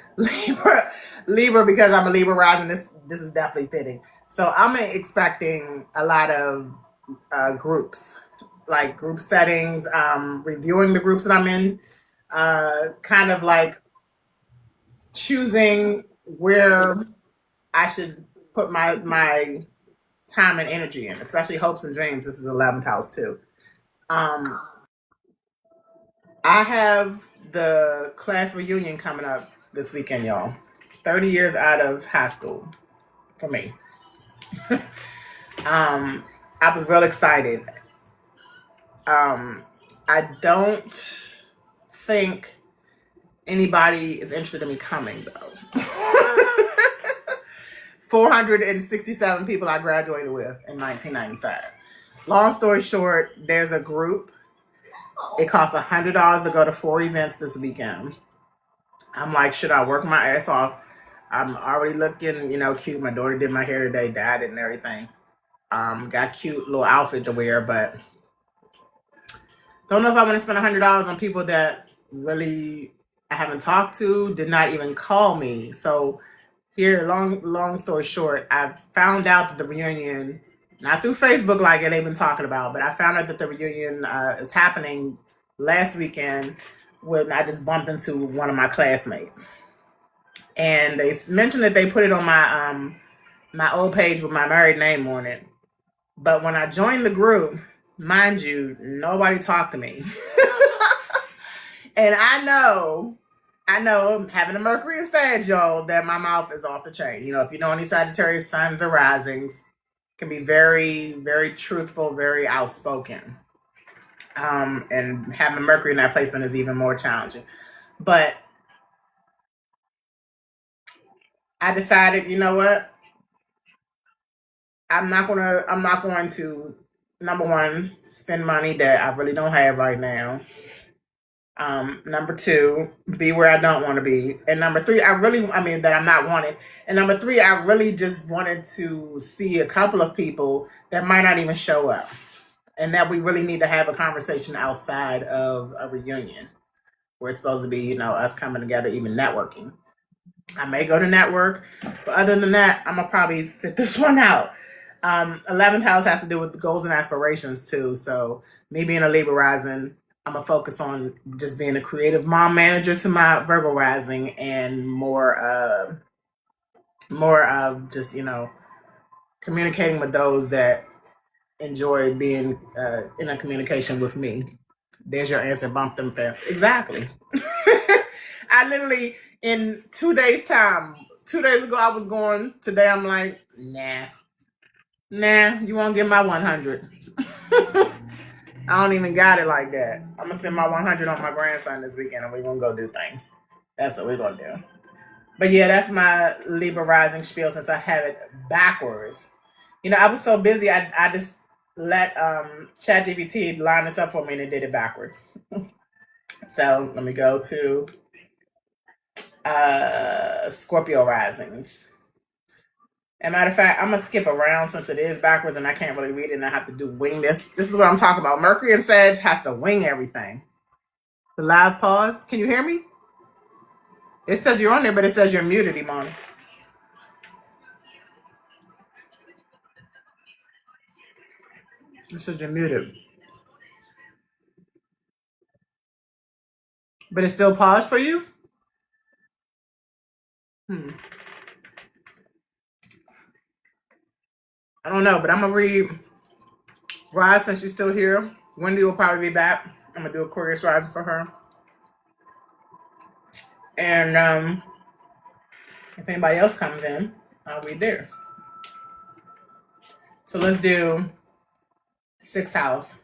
Libra, because I'm a Libra rising, this is definitely fitting. So I'm expecting a lot of groups, like group settings, reviewing the groups that I'm in, kind of like choosing where I should put my time and energy in, especially hopes and dreams. This is 11th house too. I have the class reunion coming up this weekend, y'all. 30 years out of high school for me. I was real excited. I don't think anybody is interested in me coming though. 467 people I graduated with in 1995. Long story short, there's a group. It costs $100 to go to 4 events this weekend. I'm like, should I work my ass off? I'm already looking, cute. My daughter did my hair today, dad and everything. Got cute little outfit to wear, but don't know if I want to spend $100 on people that really I haven't talked to, did not even call me. So Here, long story short, I found out that the reunion, not through Facebook like they've been talking about, but I found out that the reunion is happening last weekend when I just bumped into one of my classmates. And they mentioned that they put it on my old page with my married name on it. But when I joined the group, mind you, nobody talked to me. And I know having a Mercury and Sag, y'all, that my mouth is off the chain. You know, if you know any Sagittarius suns or risings, can be very, very truthful, very outspoken. And having Mercury in that placement is even more challenging. But I decided, you know what? I'm not going to, number one, spend money that I really don't have right now. Number two, be where I don't want to be. And number three, that I'm not wanted. And number three, I really just wanted to see a couple of people that might not even show up. And that we really need to have a conversation outside of a reunion. Where it's supposed to be, you know, us coming together, even networking. I may go to network, but other than that, I'm going to probably sit this one out. 11th house has to do with goals and aspirations too. So me being a Libra rising, I'm gonna focus on just being a creative mom manager to my Virgo rising, and more of just, you know, communicating with those that enjoy being in a communication with me. There's your answer. Bump them fam. Exactly. I literally, in 2 days time, 2 days ago I was going. Today I'm like, nah, you won't get my 100. I don't even got it like that. I'm gonna spend my 100 on my grandson this weekend, and we're gonna go do things. That's what we're gonna do. But yeah, that's my Libra rising spiel since I have it backwards. You know, I was so busy, I just let ChatGPT line this up for me, and it did it backwards. So let me go to Scorpio risings. As a matter of fact, I'm gonna skip around since it is backwards and I can't really read it, and I have to wing this. This is what I'm talking about. Mercury and Sag has to wing everything. The live pause. Can you hear me? It says you're on there, but it says you're muted, Imani. It says you're muted. But it's still paused for you? I don't know, but I'm gonna read Rise since she's still here. Wendy will probably be back. I'm gonna do Aquarius rising for her. And if anybody else comes in, I'll read theirs. So let's do 6th house.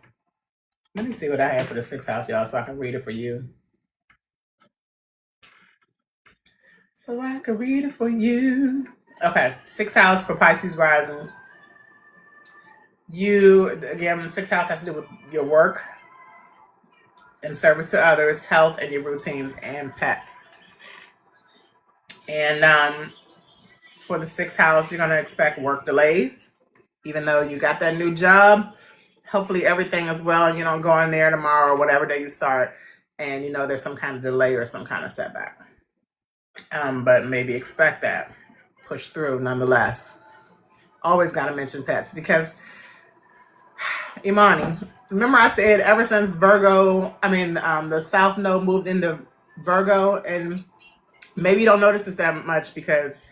Let me see what I have for the 6th house, y'all, so I can read it for you. So I can read it for you. Okay, 6th house for Pisces risings. You, again, the 6th house has to do with your work and service to others, health, and your routines, and pets. And for the 6th house, you're going to expect work delays. Even though you got that new job, hopefully everything is well and you don't go in there tomorrow or whatever day you start and you know there's some kind of delay or some kind of setback. But maybe expect that. Push through nonetheless. Always got to mention pets because Imani, remember I said ever since the South Node moved into Virgo, and maybe you don't notice this that much because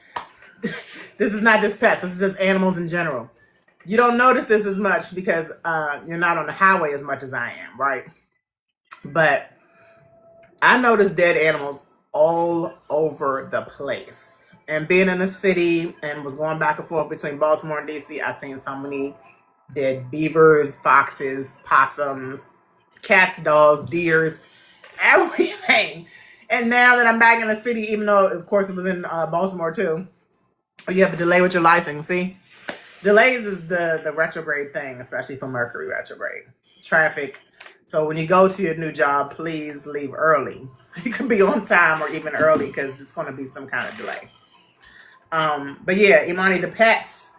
this is not just pets, this is just animals in general. You don't notice this as much because you're not on the highway as much as I am, right? But I notice dead animals all over the place. And being in the city and was going back and forth between Baltimore and DC, I've seen so many dead beavers, foxes, possums, cats, dogs, deers, everything. And now that I'm back in the city, even though, of course, it was in Baltimore too, you have a delay with your license, see? Delays is the retrograde thing, especially for Mercury retrograde. Traffic. So when you go to your new job, please leave early. So you can be on time or even early because it's going to be some kind of delay. But yeah, Imani, the pets,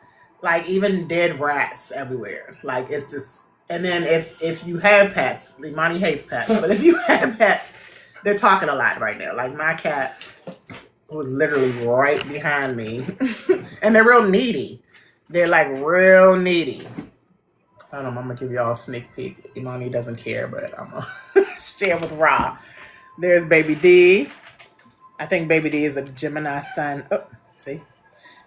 like even dead rats everywhere. Like it's just, and then if you have pets, Imani hates pets, but if you have pets, they're talking a lot right now. Like my cat who's literally right behind me. And they're real needy. They're like real needy. Hold on, I'm gonna give y'all a sneak peek. Imani doesn't care, but I'm gonna share with Ra. There's Baby D. I think Baby D is a Gemini sun. Oh, see?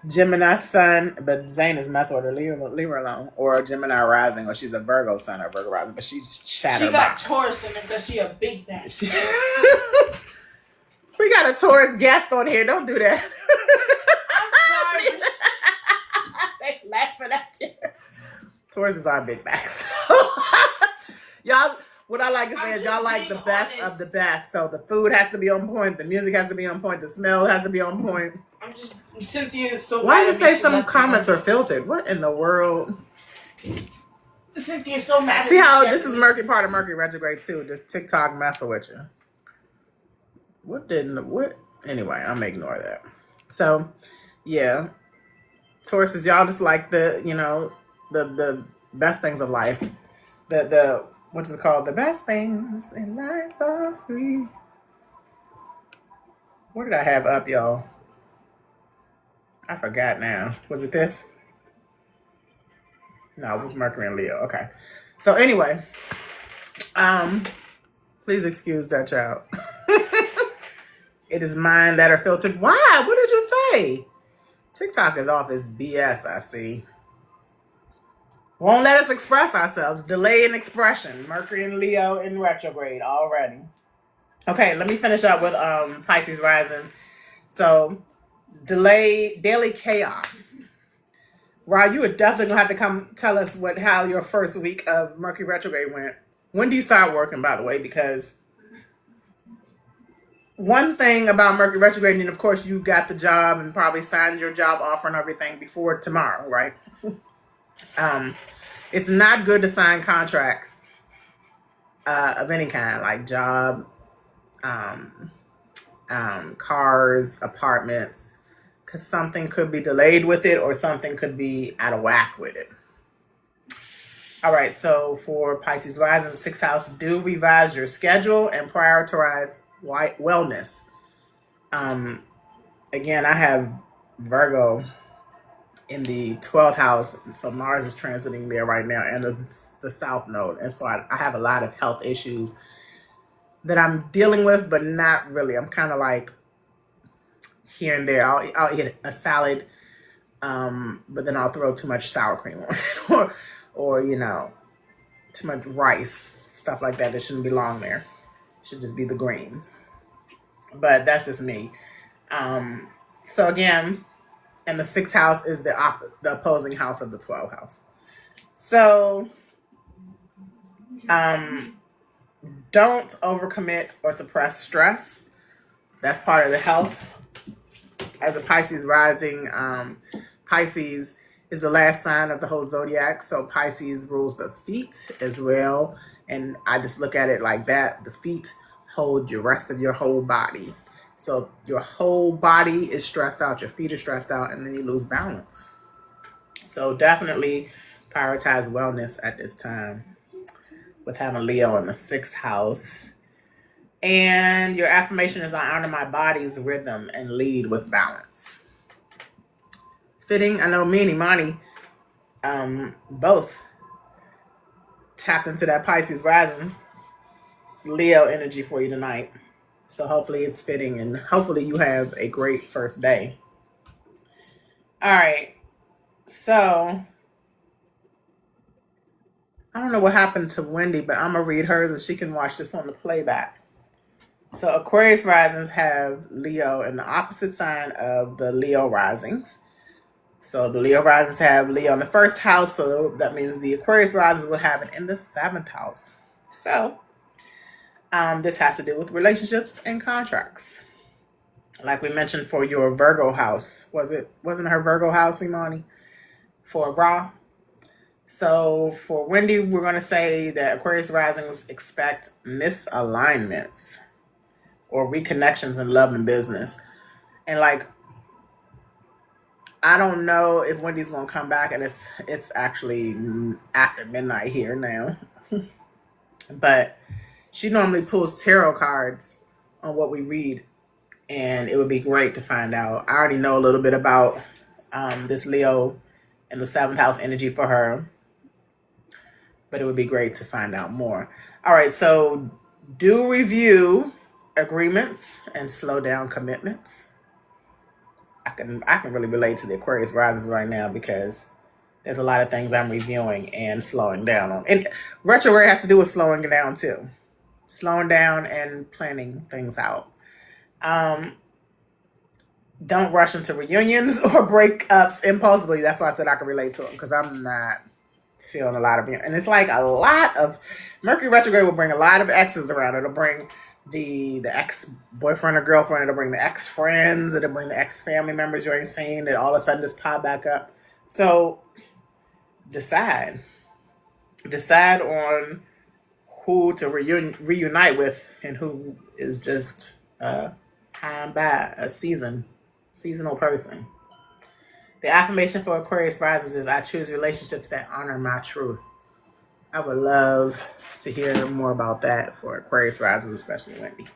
Gemini sun, but Zane is messing with her. Leave her alone. Or a Gemini rising, or she's a Virgo sun or Virgo rising, but she's chatterbox. She got Taurus in her because she a big bag. We got a Taurus guest on here. Don't do that. I'm sorry. They laughing at you. Tauruses are big bags. Y'all, what I like to say is y'all like the best of the best. So the food has to be on point. The music has to be on point. The smell has to be on point. I'm just, Cynthia is so. Why does it say some comments are filtered? What in the world? Cynthia is so mad. See how this is part of Mercury Retrograde too. This TikTok messing with you. What? Anyway, I'm gonna ignore that. So, yeah, Tauruses, y'all just like the the best things of life. The what is it called? The best things in life are free. What did I have up, y'all? I forgot now. Was it this? No, it was Mercury and Leo. Okay. So anyway, please excuse that child. It is mine that are filtered. Why? What did you say? TikTok is off its BS, I see. Won't let us express ourselves. Delay in expression. Mercury and Leo in retrograde already. Okay, let me finish up with Pisces rising. So, daily chaos. Rod, you are definitely gonna have to come tell us how your first week of Mercury retrograde went. When do you start working, by the way? Because one thing about Mercury retrograde, and of course you got the job and probably signed your job offer and everything before tomorrow, right? It's not good to sign contracts of any kind, like job, cars, apartments, because something could be delayed with it or something could be out of whack with it. All right, so for Pisces rising, 6th house, do revise your schedule and prioritize wellness. Again, I have Virgo in the 12th house, so Mars is transiting there right now, and the South Node, and so I have a lot of health issues that I'm dealing with, but not really. I'm kind of like here and there. I'll eat a salad, but then I'll throw too much sour cream on it, or too much rice, stuff like that. That shouldn't belong there. It should just be the greens. But that's just me. So again, and the 6th house is the opposing house of the 12th house. So don't overcommit or suppress stress. That's part of the health. As a Pisces rising, Pisces is the last sign of the whole zodiac. So Pisces rules the feet as well. And I just look at it like that. The feet hold the rest of your whole body. So your whole body is stressed out, your feet are stressed out, and then you lose balance. So definitely prioritize wellness at this time with having Leo in the 6th house. And your affirmation is, I honor my body's rhythm and lead with balance. Fitting, I know me and Imani both tapped into that Pisces rising Leo energy for you tonight. So hopefully it's fitting and hopefully you have a great first day. All right. So I don't know what happened to Wendy, but I'm going to read hers and she can watch this on the playback. So Aquarius risings have Leo in the opposite sign of the Leo risings. So the Leo risings have Leo in the 1st house. So that means the Aquarius risings will have it in the 7th house. So this has to do with relationships and contracts. Like we mentioned for your Virgo house. Wasn't her Virgo house, Imani? For Ra. So for Wendy, we're going to say that Aquarius risings expect misalignments or reconnections in love and business. And like, I don't know if Wendy's going to come back, and it's actually after midnight here now. But she normally pulls tarot cards on what we read And it would be great to find out. I already know a little bit about this Leo and the seventh house energy for her, but it would be great to find out more. All right, so do review agreements and slow down commitments. I can really relate to the Aquarius risings right now because there's a lot of things I'm reviewing and slowing down on. And retrograde has to do with slowing down too. Slowing down and planning things out. Don't rush into reunions or breakups impulsively. That's why I said I can relate to them because I'm not feeling a lot of it. And it's like a lot of Mercury retrograde will bring a lot of exes around. It'll bring the ex boyfriend or girlfriend. It'll bring the ex friends. It'll bring the ex family members you ain't seen that all of a sudden just pop back up. So decide on who to reunite with and who is just time by a seasonal person. The affirmation for Aquarius risers is I choose relationships that honor my truth. I would love to hear more about that for Aquarius risers, especially Wendy.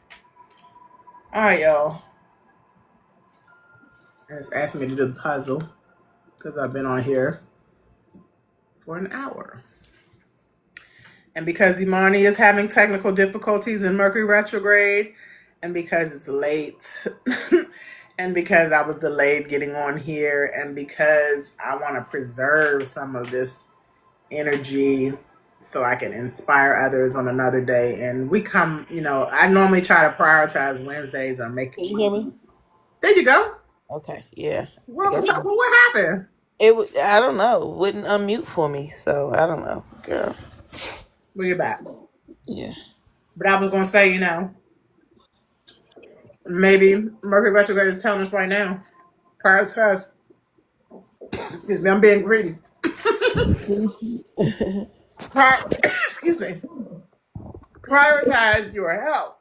All right, y'all. It's asking me to do the puzzle because I've been on here for an hour. And because Imani is having technical difficulties in Mercury retrograde, and because it's late, and because I was delayed getting on here, and because I want to preserve some of this energy so I can inspire others on another day. And we come, I normally try to prioritize Wednesdays or make. Can you hear me? There you go. Okay, yeah. Welcome. Well, what happened? I don't know. Wouldn't unmute for me, so I don't know, girl. Well, you're back. Yeah. But I was gonna say, maybe Mercury retrograde is telling us right now, prioritize. Excuse me, I'm being greedy. Excuse me. Prioritize your health.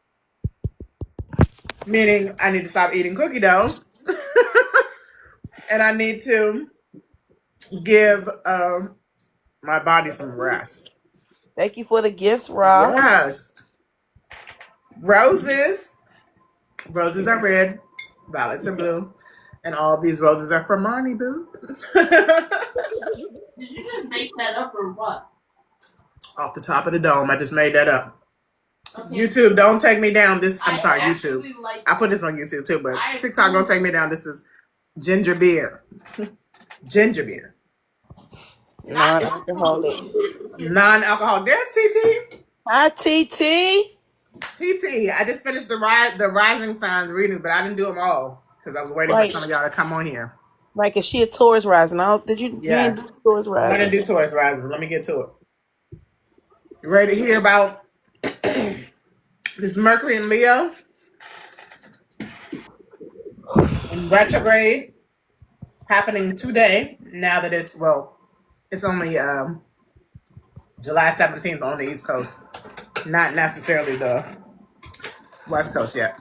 Meaning, I need to stop eating cookie dough, and I need to give my body some rest. Thank you for the gifts, Rob. Yes. Roses are red, violets are blue, and all of these roses are from Imani, boo. Did you just make that up or what? Off the top of the dome, I just made that up. Okay. YouTube, don't take me down. I'm sorry, YouTube. I put this on YouTube too, but TikTok, don't take me down. This is ginger beer. Ginger beer. Non-alcoholic. Non-alcoholic. There's TT. Hi, TT. TT, I just finished the rising signs reading, but I didn't do them all because I was waiting for some of y'all to come on here. Like, is she a Taurus rising? Did you? Yeah. Taurus rising. I didn't do Taurus rising. Let me get to it. You ready to hear about this Mercury in Leo in retrograde happening today? Now that it's only July 17th on the East Coast, not necessarily the West Coast yet.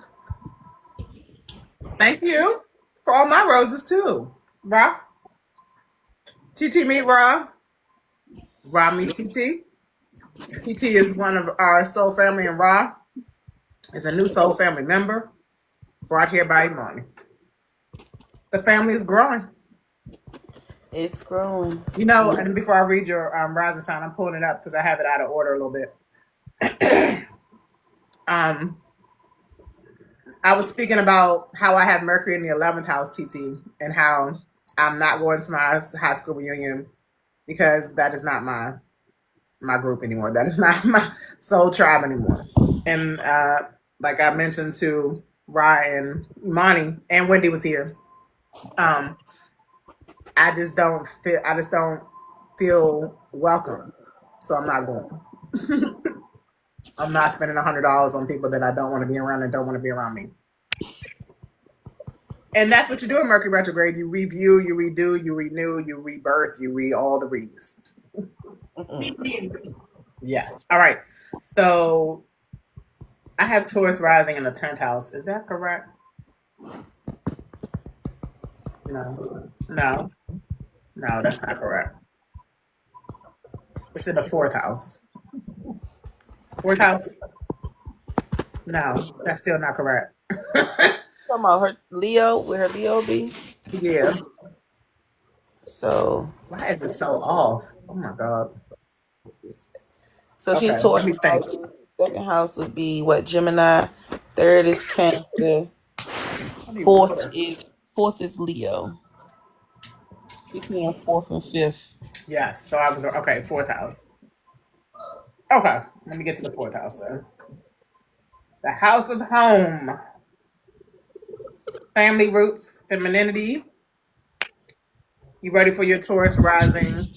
Thank you for all my roses too, Ra. TT meet Ra. Ra meet TT. TT is one of our soul family, and Ra is a new soul family member brought here by Imani. The family is growing. It's growing. And before I read your rising sign, I'm pulling it up because I have it out of order a little bit. I was speaking about how I have Mercury in the 11th house, TT, and how I'm not going to my high school reunion because that is not my group anymore. That is not my soul tribe anymore. And like I mentioned to Ra and Imani, and Wendy was here. I just don't feel welcome, so I'm not going. I'm not spending $100 on people that I don't want to be around and don't want to be around me. And that's what you do in Mercury retrograde. You review, you redo, you renew, you rebirth, you read all the reads. Yes. All right. So I have Taurus rising in the 10th house. Is that correct? No, that's not correct. It's in the 4th house. 4th house? No, that's still not correct. talking about her Leo, where her Leo be? Yeah. So, Why is it so off? Oh my god. so she Okay, taught let me think. second house would be what, Gemini, third is Cancer, I need fourth water. is Leo. Between fourth and fifth. Yes. So I was okay. Fourth house. Okay. Let me get to the fourth house then. The house of home, family roots, femininity. You ready for your Taurus rising?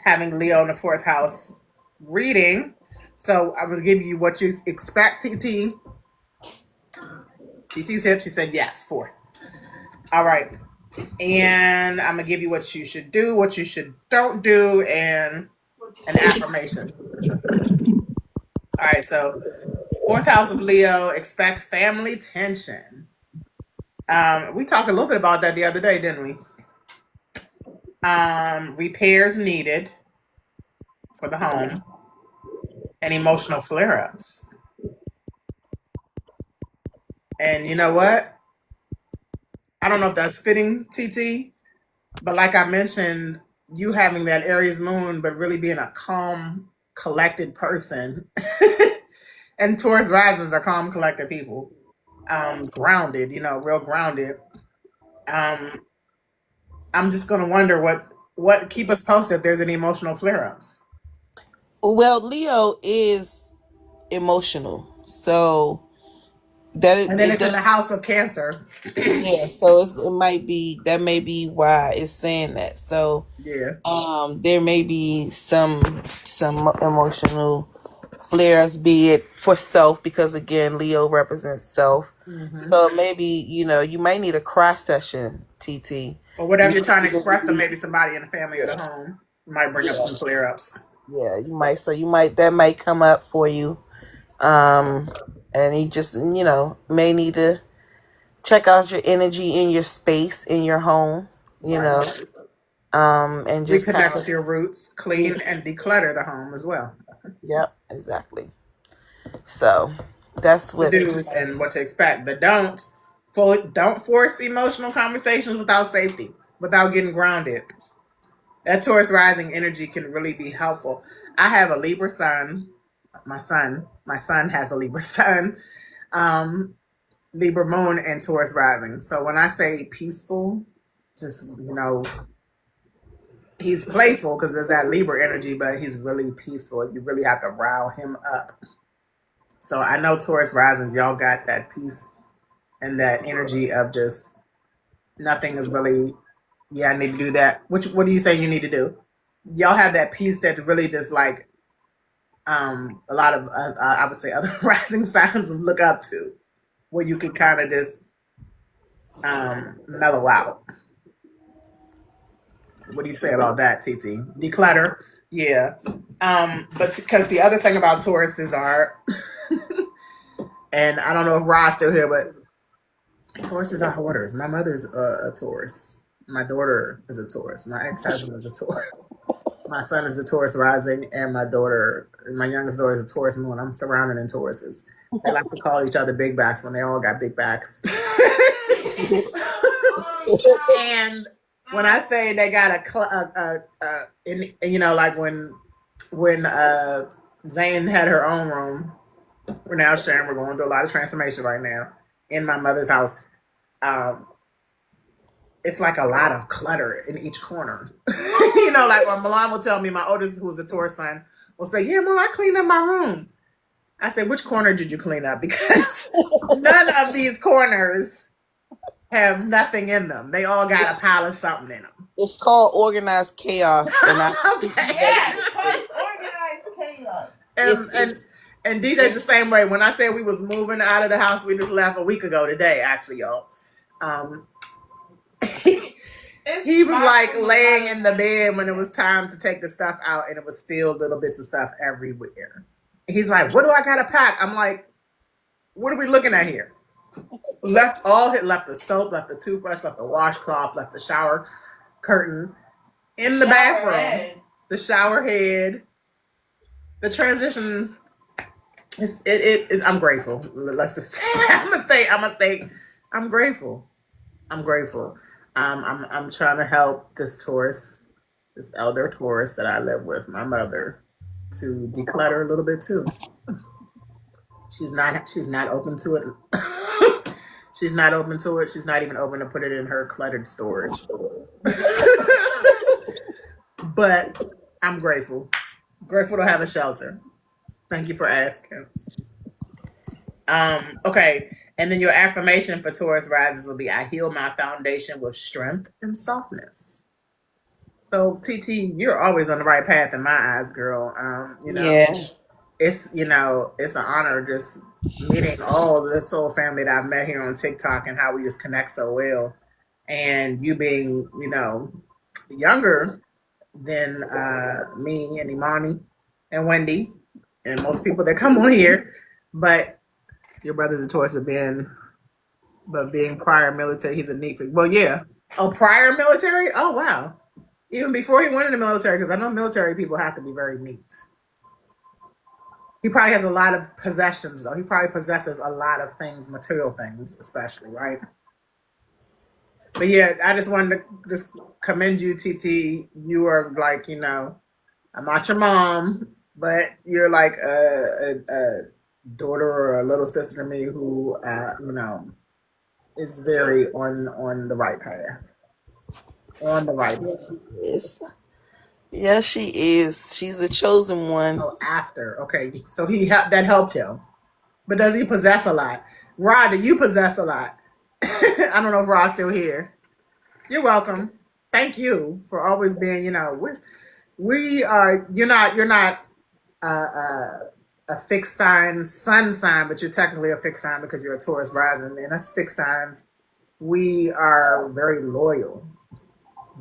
Having Leo in the fourth house reading. So I'm going to give you what you expect, TT. TT's hip. She said yes, four. All right. And I'm going to give you what you should do, what you should don't do, and an affirmation. All right. So fourth house of Leo, expect family tension. We talked a little bit about that the other day, didn't we? Repairs needed for the home and emotional flare-ups. And you know what? I don't know if that's fitting, TT, but like I mentioned, you having that Aries moon, but really being a calm, collected person. And Taurus risings are calm, collected people. Grounded, real grounded. Um, I'm just gonna wonder what keep us posted if there's any emotional flare-ups. Well, Leo is emotional, so that And then it it's in the does. house of Cancer. Yeah, so it might be that may be why it's saying that. So Yeah. there may be some emotional flares, be it for self, because again Leo represents self. Mm-hmm. So maybe you might need a cross session, TT. Or whatever you're trying to express to You- maybe somebody in the family or the home might bring up yeah, some flare ups. yeah, you might. So that might come up for you. And you just may need to check out your energy in your space in your home. Right. And just kind Reconnect of. with your roots, clean and declutter the home as well. Yep, exactly. So that's The what. do's and what to expect. The don't force emotional conversations without safety, without getting grounded. That Taurus rising energy can really be helpful. I have a Libra sun. My son has a Libra sun, Libra moon, and Taurus rising. So when I say peaceful, just he's playful because there's that Libra energy, but he's really peaceful. You really have to rile him up. So I know Taurus risings, y'all got that peace and that energy of just nothing is really, yeah, I need to do that. What do you say you need to do? Y'all have that peace that's really just like a lot of I would say other rising signs to look up to, where you can kind of just mellow out. What do you say about that, TT? Declutter, yeah. But because the other thing about Tauruses are, and I don't know if Rod's still here, but Tauruses are hoarders. My mother's a Taurus. My daughter is a Taurus. My ex-husband is a Taurus. My son is a Taurus rising, and my youngest daughter is a Taurus moon. I'm surrounded in Tauruses. They like to call each other big backs when they all got big backs. And when I say they got like when Zane had her own room, we're now sharing. We're going through a lot of transformation right now in my mother's house. It's like a lot of clutter in each corner. Like when Milan will tell me, my oldest, who's a Taurus son, will say, "Yeah, Mom, I cleaned up my room." I said, "Which corner did you clean up?" Because none of these corners have nothing in them. They all got a pile of something in them. It's called organized chaos, and Okay. Yes, organized chaos. And DJ's the same way. When I said we was moving out of the house, we just left a week ago today, actually, y'all. He was like laying in the bed when it was time to take the stuff out, and it was still little bits of stuff everywhere. He's like, "What do I gotta pack?" I'm like, "What are we looking at here?" Left the soap, left the toothbrush, left the washcloth, left the shower curtain in the bathroom, the shower head, the transition I'm grateful. Let's just say I'm grateful. I'm grateful. I'm trying to help this Taurus, this elder Taurus that I live with, my mother, to declutter a little bit too. She's not open to it. She's not open to it. She's not even open to put it in her cluttered storage. But I'm grateful. Grateful to have a shelter. Thank you for asking. Okay. And then your affirmation for Taurus risers will be I heal my foundation with strength and softness. So TT, you're always on the right path in my eyes, girl. Yeah. It's it's an honor just meeting all of this soul family that I've met here on TikTok and how we just connect so well. And you being, younger than me and Imani and Wendy and most people that come on here, but your brother's a Taurus, but being prior military, he's a neat freak. Well, yeah. Oh, prior military? Oh, wow. Even before he went in the military, because I know military people have to be very neat. He probably has a lot of possessions, though. He probably possesses a lot of things, material things, especially, right? But yeah, I just wanted to just commend you, TT. You are like, I'm not your mom, but you're like a daughter or a little sister to me who, is very on the right path. On the right path. Yes. Yeah, she is. She's the chosen one. Oh, after. Okay, so that helped him. But does he possess a lot? Rod, do you possess a lot? I don't know if Rod's still here. You're welcome. Thank you for always being, we are, you're not a fixed sign, sun sign, but you're technically a fixed sign because you're a Taurus rising. And us fixed signs, we are very loyal.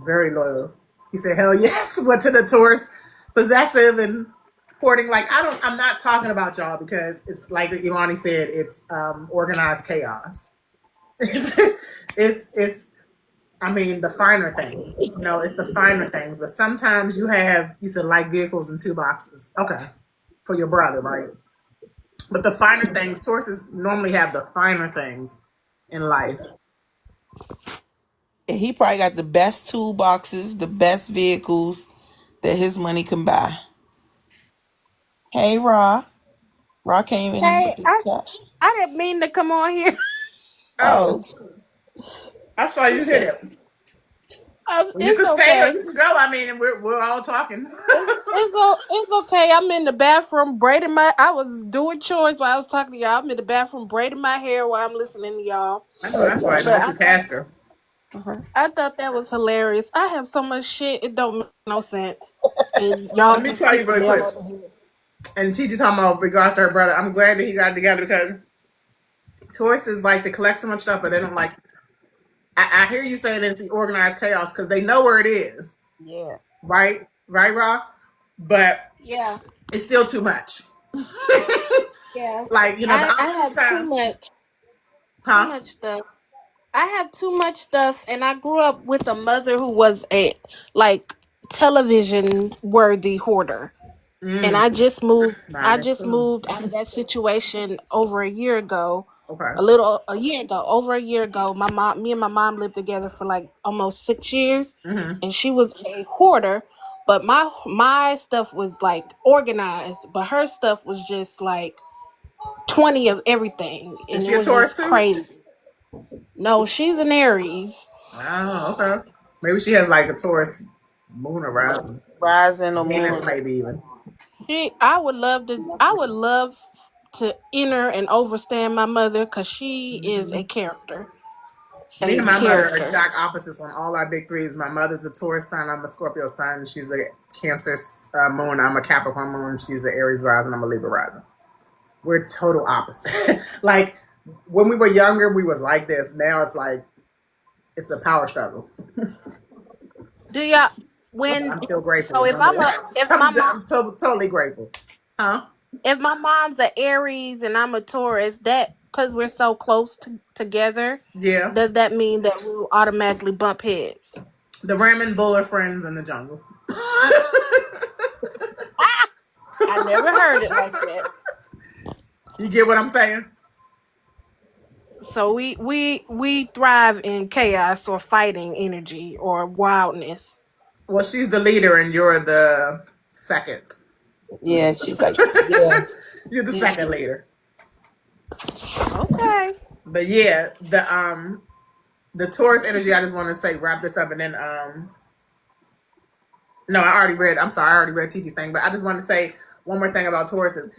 Very loyal. He said, hell yes. What to the Taurus? Possessive and hoarding. Like, I'm not talking about y'all because it's like Imani said, it's organized chaos. It's I mean, the finer things. It's the finer things. But sometimes you said like vehicles in two boxes. Okay. For your brother, right? But the finer things, Tauruses normally have the finer things in life. And he probably got the best toolboxes, the best vehicles that his money can buy. Hey, Ra. Ra came in and Hey, looked at the chat. I didn't mean to come on here. Oh, Oh, I saw she you hit said, it. Well, you It's can stay or okay. you can go. I mean, we're all talking. It's okay. I'm in the bathroom braiding my. I was doing chores while I was talking to y'all. I'm in the bathroom braiding my hair while I'm listening to y'all. I know that's right. But Multitasker. I thought that was hilarious. I have so much shit. It don't make no sense. And y'all Let me just tell you hit the really nail quick. on the head. And T.T. talking about regards to her brother. I'm glad that he got it together because Tauruses like to collect so much stuff, but they don't like. I hear you saying it's organized chaos because they know where it is. Yeah. Right, Rob. But Yeah. it's still too much. Yeah. Like the I opposite have too time, much. Too huh? much stuff. I have too much stuff, and I grew up with a mother who was a like television worthy hoarder. And Mm, I mine is just too. moved out of that situation over a year ago. Okay. Over a year ago, me and my mom lived together for like almost 6 years, Mm-hmm. and she was a hoarder. But my stuff was like organized, but her stuff was just like 20 of everything, Is and she it a was Taurus just too? crazy. No, she's an Aries. Oh, okay. Maybe she has like a Taurus moon around rising or Venus, moon. maybe even. I would love to enter and overstand my mother because she is Mm-hmm. a character. Me A and my mother are character. exact opposites on all our big threes. My mother's a Taurus sun. I'm a Scorpio sun. She's a Cancer moon. I'm a Capricorn moon. She's an Aries rising. I'm a Libra rising. We're total opposite. Like when we were younger, we was like this. Now it's like it's a power struggle. Do y'all But when I'm still grateful so if I'm a nonetheless. if my mom I'm totally grateful. Huh? if my mom's a Aries and I'm a Taurus, that because we're so close together, Yeah. does that mean that we'll automatically bump heads? The Ramen Bull are friends in the jungle. I never heard it like that. You get what I'm saying? So we thrive in chaos or fighting energy or wildness. Well, she's the leader and you're the second. Yeah, she's like, yeah. You're the second leader. Okay. But yeah, the Taurus energy, I just want to say wrap this up and then no, I'm sorry, I already read TT's thing, but I just want to say one more thing about Tauruses.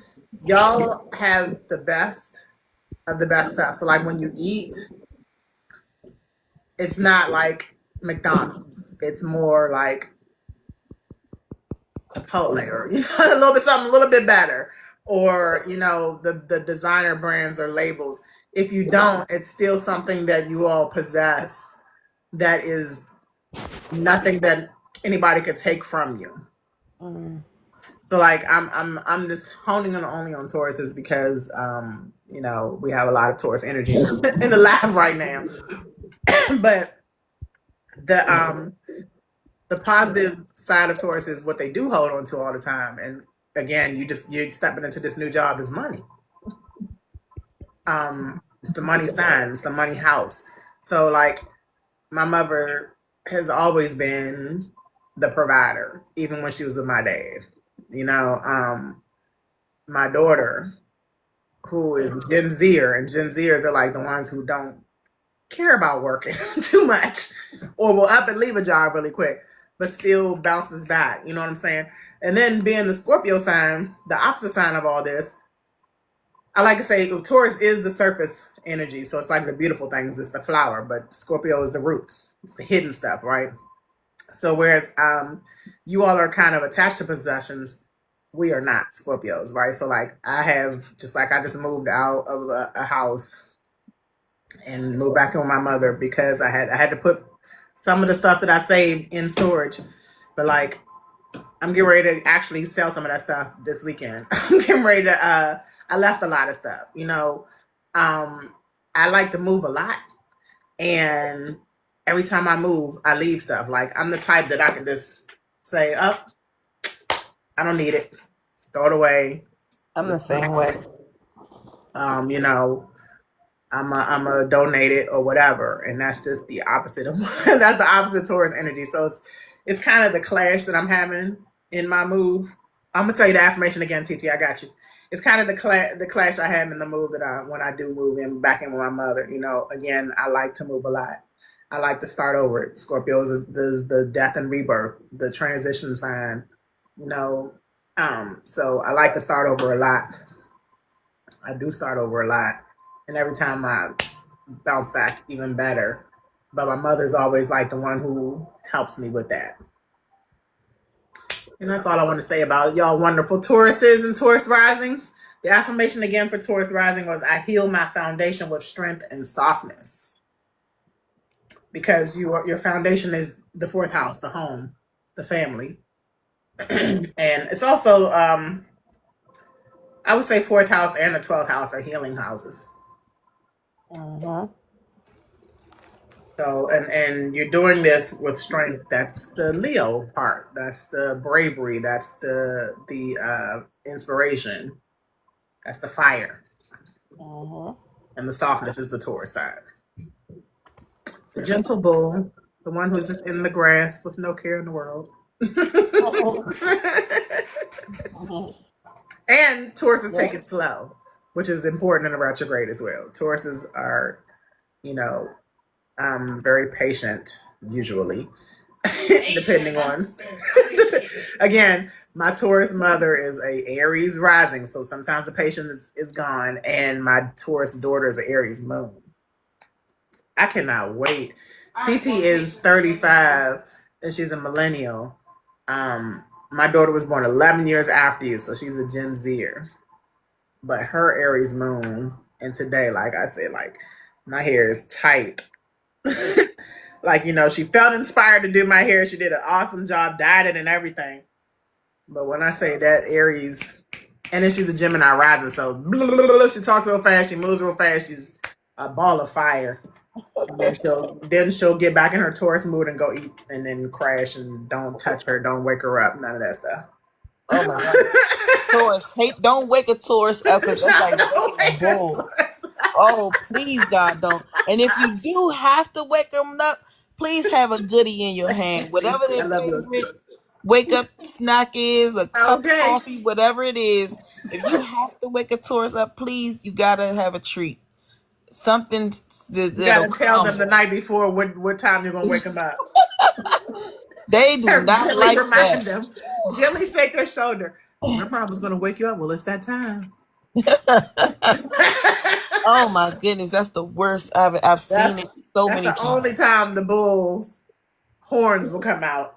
Y'all have the best of the best stuff. So like when you eat, it's not like McDonald's. It's more like Chipotle or a little bit something a little bit better. Or, the designer brands or labels. If you don't, it's still something that you all possess that is nothing that anybody could take from you. So like I'm just honing on only on Tauruses because we have a lot of Taurus energy in the lab right now. But the positive side of Taurus is what they do hold on to all the time. And again, you're stepping into this new job is money. It's the money sign, it's the money house. So like my mother has always been the provider, even when she was with my dad. My daughter, who is Gen Zer, and Gen Zers are like the ones who don't care about working too much or will up and leave a job really quick, but still bounces back. You know what I'm saying? And then being the Scorpio sign, the opposite sign of all this, I like to say Taurus is the surface energy. So it's like the beautiful things, it's the flower, but Scorpio is the roots. It's the hidden stuff, right? So whereas you all are kind of attached to possessions, we are not Scorpios, right? So like I just moved out of a house and moved back in with my mother because I had to put some of the stuff that I saved in storage. But like I'm getting ready to actually sell some of that stuff this weekend. I'm getting ready to I left a lot of stuff, I like to move a lot, and every time I move, I leave stuff. Like I'm the type that I can just say, "Oh, I don't need it. Throw it away." I'm the same way. I'm a donate it or whatever, and that's just the opposite of that's the opposite of Taurus energy. So it's kind of the clash that I'm having in my move. I'm gonna tell you the affirmation again, TT. I got you. It's kind of the clash I have in the move when I do move back in with my mother. Again, I like to move a lot. I like to start over. Scorpio is the death and rebirth, the transition sign. So I like to start over a lot. I do start over a lot, and every time I bounce back even better. But my mother's always like the one who helps me with that. And that's all I want to say about y'all wonderful Tauruses and Taurus risings. The affirmation again for Taurus rising was, I heal my foundation with strength and softness. Because your foundation is the fourth house, the home, the family. And it's also, I would say fourth house and the 12th house are healing houses. So, and you're doing this with strength. That's the Leo part. That's the bravery. That's the inspiration. That's the fire. And the softness is the Taurus side. The gentle bull, the one who's just in the grass with no care in the world. And Taurus is taking it slow, which is important in a retrograde as well. Tauruses are, very patient, usually, depending on. Again, my Taurus mother is a Aries rising, so sometimes the patience is gone, and my Taurus daughter is an Aries moon. I cannot wait. Tete is 35, and she's a millennial. My daughter was born 11 years after you, so she's a Gen Zer. But her Aries moon, and today, like I said, like my hair is tight. Like, she felt inspired to do my hair. She did an awesome job, dyed it and everything. But when I say that Aries, and then she's a Gemini rising, so blah, blah, blah, she talks real fast, she moves real fast, she's a ball of fire. And then she'll get back in her Taurus mood and go eat and then crash and don't touch her, don't wake her up, none of that stuff. Oh my God. Taurus, don't wake a Taurus up because that's like Don't waking a wake a bull. Taurus. Oh, please, God, don't. And if you do have to wake them up, please have a goodie in your hand. Whatever Thank you. I their love yours too. favorite wake up snack is, a cup of Okay. coffee, whatever it is. If you have to wake a Taurus up, please, you gotta have a treat. Something You got that'll to tell calm them the them. night before what time you're gonna wake them up. They do not Gently like that. remind them. Gently shake their shoulder. Remember, I was gonna wake you up. Well, it's that time. Oh my goodness, that's the worst. I've seen that's it so that's many the only times. time the bull's horns will come out.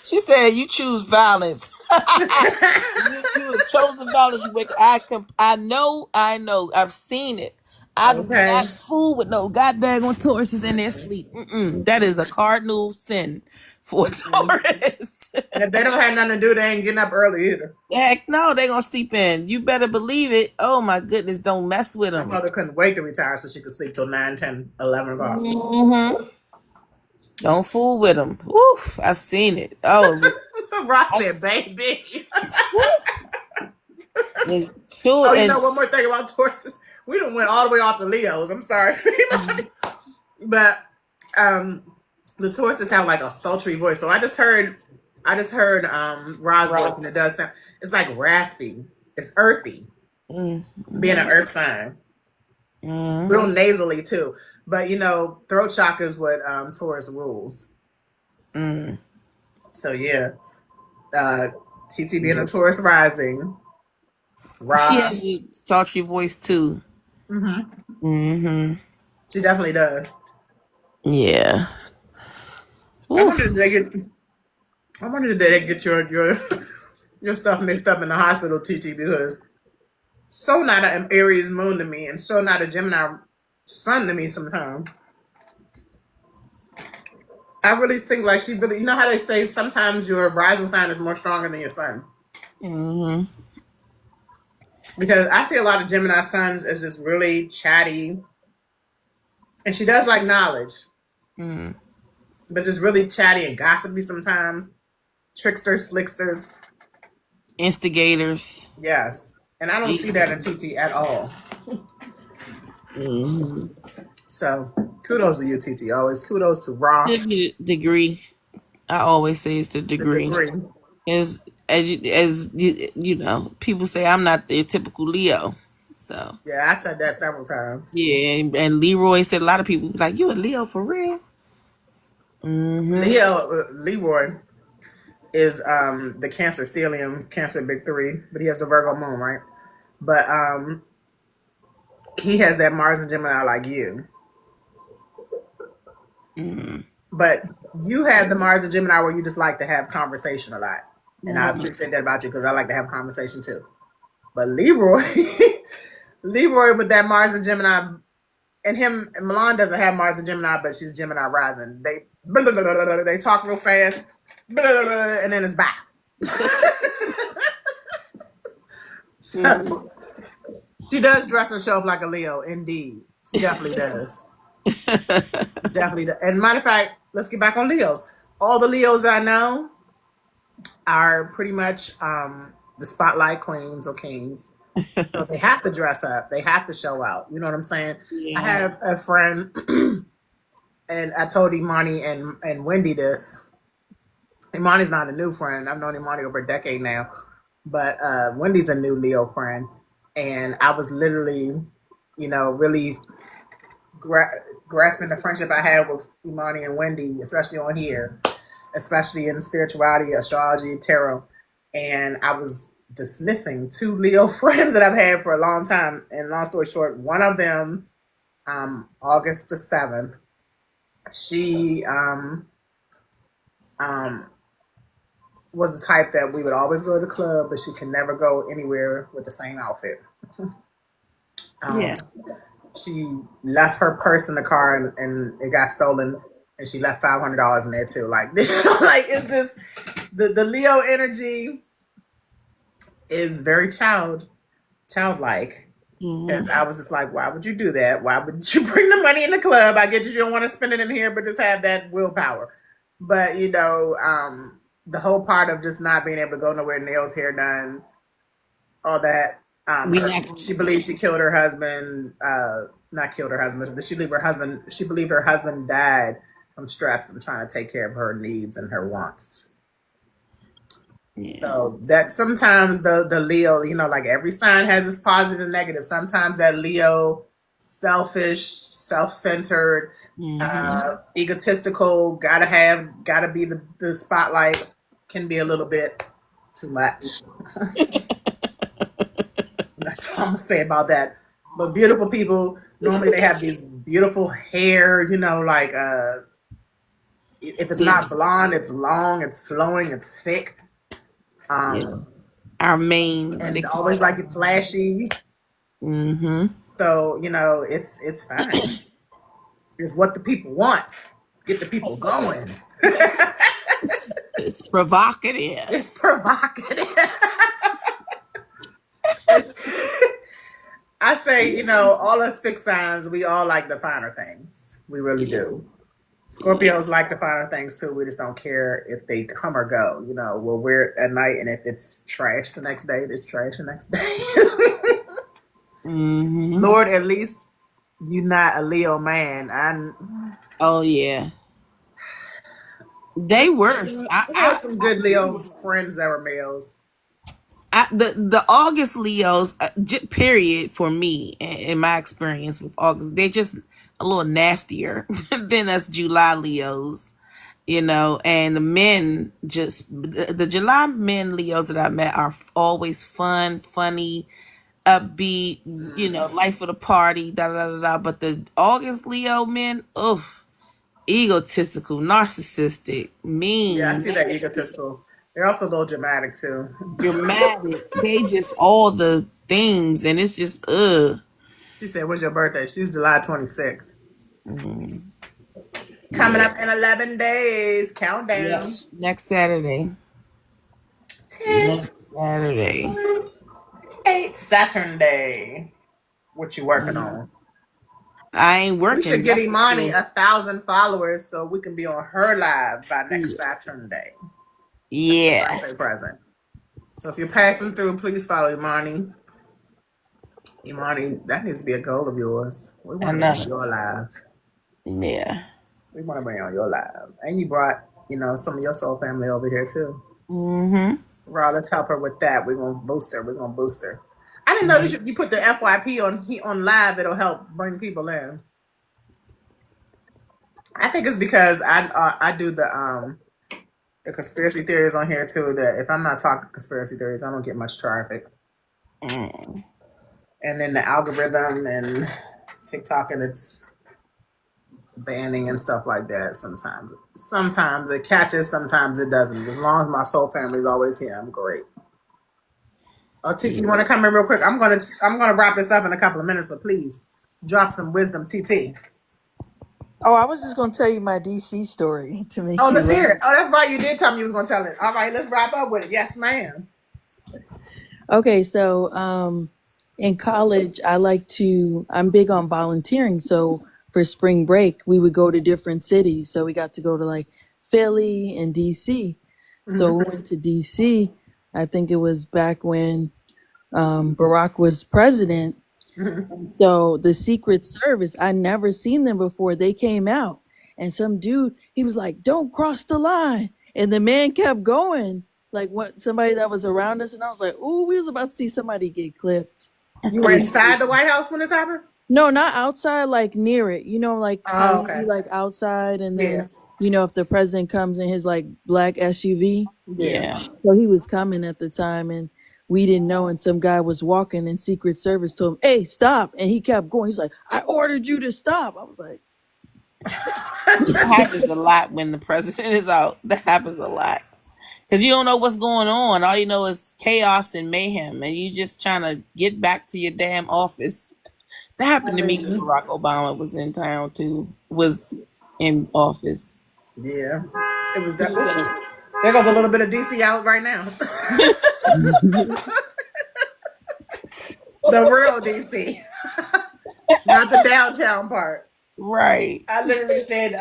She said, "You choose violence. You have chosen violence. You wake. I know. I've seen it. I do Okay. not fool with no goddamn Tauruses in their sleep. That is a cardinal sin for a Taurus. And if they don't have nothing to do, they ain't getting up early either. Heck no, they gonna sleep in. You better believe it. Oh my goodness, don't mess with My them. mother couldn't wait to retire so she could sleep till 9, 10, 11 o'clock. Don't fool with them. Woof, I've seen it. Oh, Rock said, baby. sure. Oh, you know, And one more thing about Tauruses. We done went all the way off the Leos. I'm sorry. But the Tauruses have like a sultry voice. So I just heard Ra's voice, and it does sound, it's like raspy. It's earthy. Being an earth sign. Real nasally too. But you know, throat chakra is what Taurus rules. So yeah. TT being a Taurus rising. she Ra. has a sultry voice too. She definitely does. Yeah. I wonder did they get your stuff mixed up in the hospital, TT, because so not an Aries moon to me and so not a Gemini sun to me sometimes. I really think like she really, you know how they say sometimes your rising sign is more stronger than your sun. Because I see a lot of Gemini suns as just really chatty, and she does like knowledge, but just really chatty and gossipy sometimes. Tricksters, slicksters. Instigators. Yes. And I don't see that in TT at all. So kudos to you, TT. Always kudos to Ra. Degree. I always say it's the degree. As you know, people say I'm not the typical Leo. So Yeah, I've said that several times. yeah, and Leroy said a lot of people like, "You a Leo for real?" Leroy is the Cancer stellium, Cancer big 3, but he has the Virgo moon, right? But he has that Mars and Gemini like you. But you have the Mars and Gemini where you just like to have conversation a lot. And I appreciate that about you because I like to have conversation too. But Leroy with that Mars and Gemini, and him, and Milan doesn't have Mars and Gemini, but she's Gemini rising. They talk real fast, and then it's back. So, she does dress and show up like a Leo, indeed. She definitely does. Definitely does. And matter of fact, let's get back on Leos. All the Leos I know are pretty much the spotlight queens or kings. So they have to dress up. They have to show out. You know what I'm saying? Yeah. I have a friend, and I told Imani and Wendy this. Imani's not a new friend. I've known Imani over a decade now. But Wendy's a new Leo friend. And I was literally, you know, really grasping the friendship I had with Imani and Wendy, especially on here, especially in spirituality, astrology, tarot. And I was dismissing 2 Leo friends that I've had for a long time. And long story short, one of them, August the 7th, she was the type that we would always go to the club, but she can never go anywhere with the same outfit. She left her purse in the car and it got stolen, and she left $500 in there too. Like, like it's just the Leo energy is very childlike. Because I was just like, why would you do that? Why would you bring the money in the club? I get that you don't want to spend it in here, but just have that willpower. But you know, the whole part of just not being able to go nowhere, nails, hair done, all that. We not, She believes she killed her husband. Not killed her husband, but she believed her husband. She believed her husband died from stress from trying to take care of her needs and her wants. yeah. So that sometimes the Leo, like every sign has its positive and negative. Sometimes that Leo, selfish, self-centered, egotistical, gotta be the spotlight, can be a little bit too much. That's all I'm gonna say about that. But beautiful people, normally they have these beautiful hair, like if it's not blonde, it's long, it's flowing, it's thick. Yeah. Our main, what they And call always it. like it flashy. So, it's fine. It's what the people want. Get the people going. It's provocative. It's provocative. I say, all us fixed signs, we all like the finer things. We really do. Scorpios like the finer things too. We just don't care if they come or go. We'll wear it at night, and if it's trash the next day, it's trash the next day. Lord, at least you're not a Leo man. Oh yeah, they worse. I had some good Leo friends that were males. The August Leos, period, for me, in my experience with August, they're just a little nastier than us July Leos, and the men, just the July men Leos that I met are always fun, funny, upbeat, life of the party, da da da da. But the August Leo men, oof, egotistical, narcissistic, mean. Yeah, I see that egotistical. They're also a little dramatic too. Dramatic. They just all the things, and it's just She said, "When's your birthday?" She's July 26th. Coming up in 11 days. Countdown. Yes, next Saturday. 10, Next Saturday. 8, Saturn Day. What you working on? I ain't working. We should get Imani 1,000 followers so we can be on her live by next Saturn Day. Yeah. Birthday present. So if you're passing through, please follow Imani. Imani, that needs to be a goal of yours. We want to be on your live. Yeah. We want to bring on your live. And you brought, some of your soul family over here too. Raw, let's help her with that. We're going to boost her. I didn't know you put the FYP on live. It'll help bring people in. I think it's because I do the conspiracy theories on here too. That if I'm not talking conspiracy theories, I don't get much traffic. And then the algorithm and TikTok, and it's banning and stuff like that. Sometimes it catches, sometimes it doesn't. As long as my soul family is always here, I'm great. Oh, Tete, you want to come in real quick? I'm gonna wrap this up in a couple of minutes, but please drop some wisdom, Tete. Oh, I was just going to tell you my DC story to make Oh, you let's laugh. hear it. Oh, that's right. You did tell me you was gonna tell it. All right, let's wrap up with it. Yes, ma'am. Okay, so in college, I'm big on volunteering. So for spring break, we would go to different cities. So we got to go to like Philly and DC. So we went to DC. I think it was back when Barack was president. So the Secret Service, I never seen them before. They came out, and some dude, he was like, "Don't cross the line," and the man kept going. Like somebody that was around us, and I was like, "Ooh, we was about to see somebody get clipped." You were inside the White House when this happened? No, not outside, like near it. Like how okay. you be like outside, and then if the president comes in his like black SUV. Yeah. So he was coming at the time, and we didn't know. And some guy was walking, and Secret Service told him, "Hey, stop!" And he kept going. He's like, "I ordered you to stop." I was like, It happens a lot when the president is out. That happens a lot. Because you don't know what's going on. All you know is chaos and mayhem, and you just trying to get back to your damn office. That happened to me when Barack Obama was in town too. Was in office. Yeah, it was definitely. There goes a little bit of DC out right now. The real DC, not the downtown part. Right. I literally said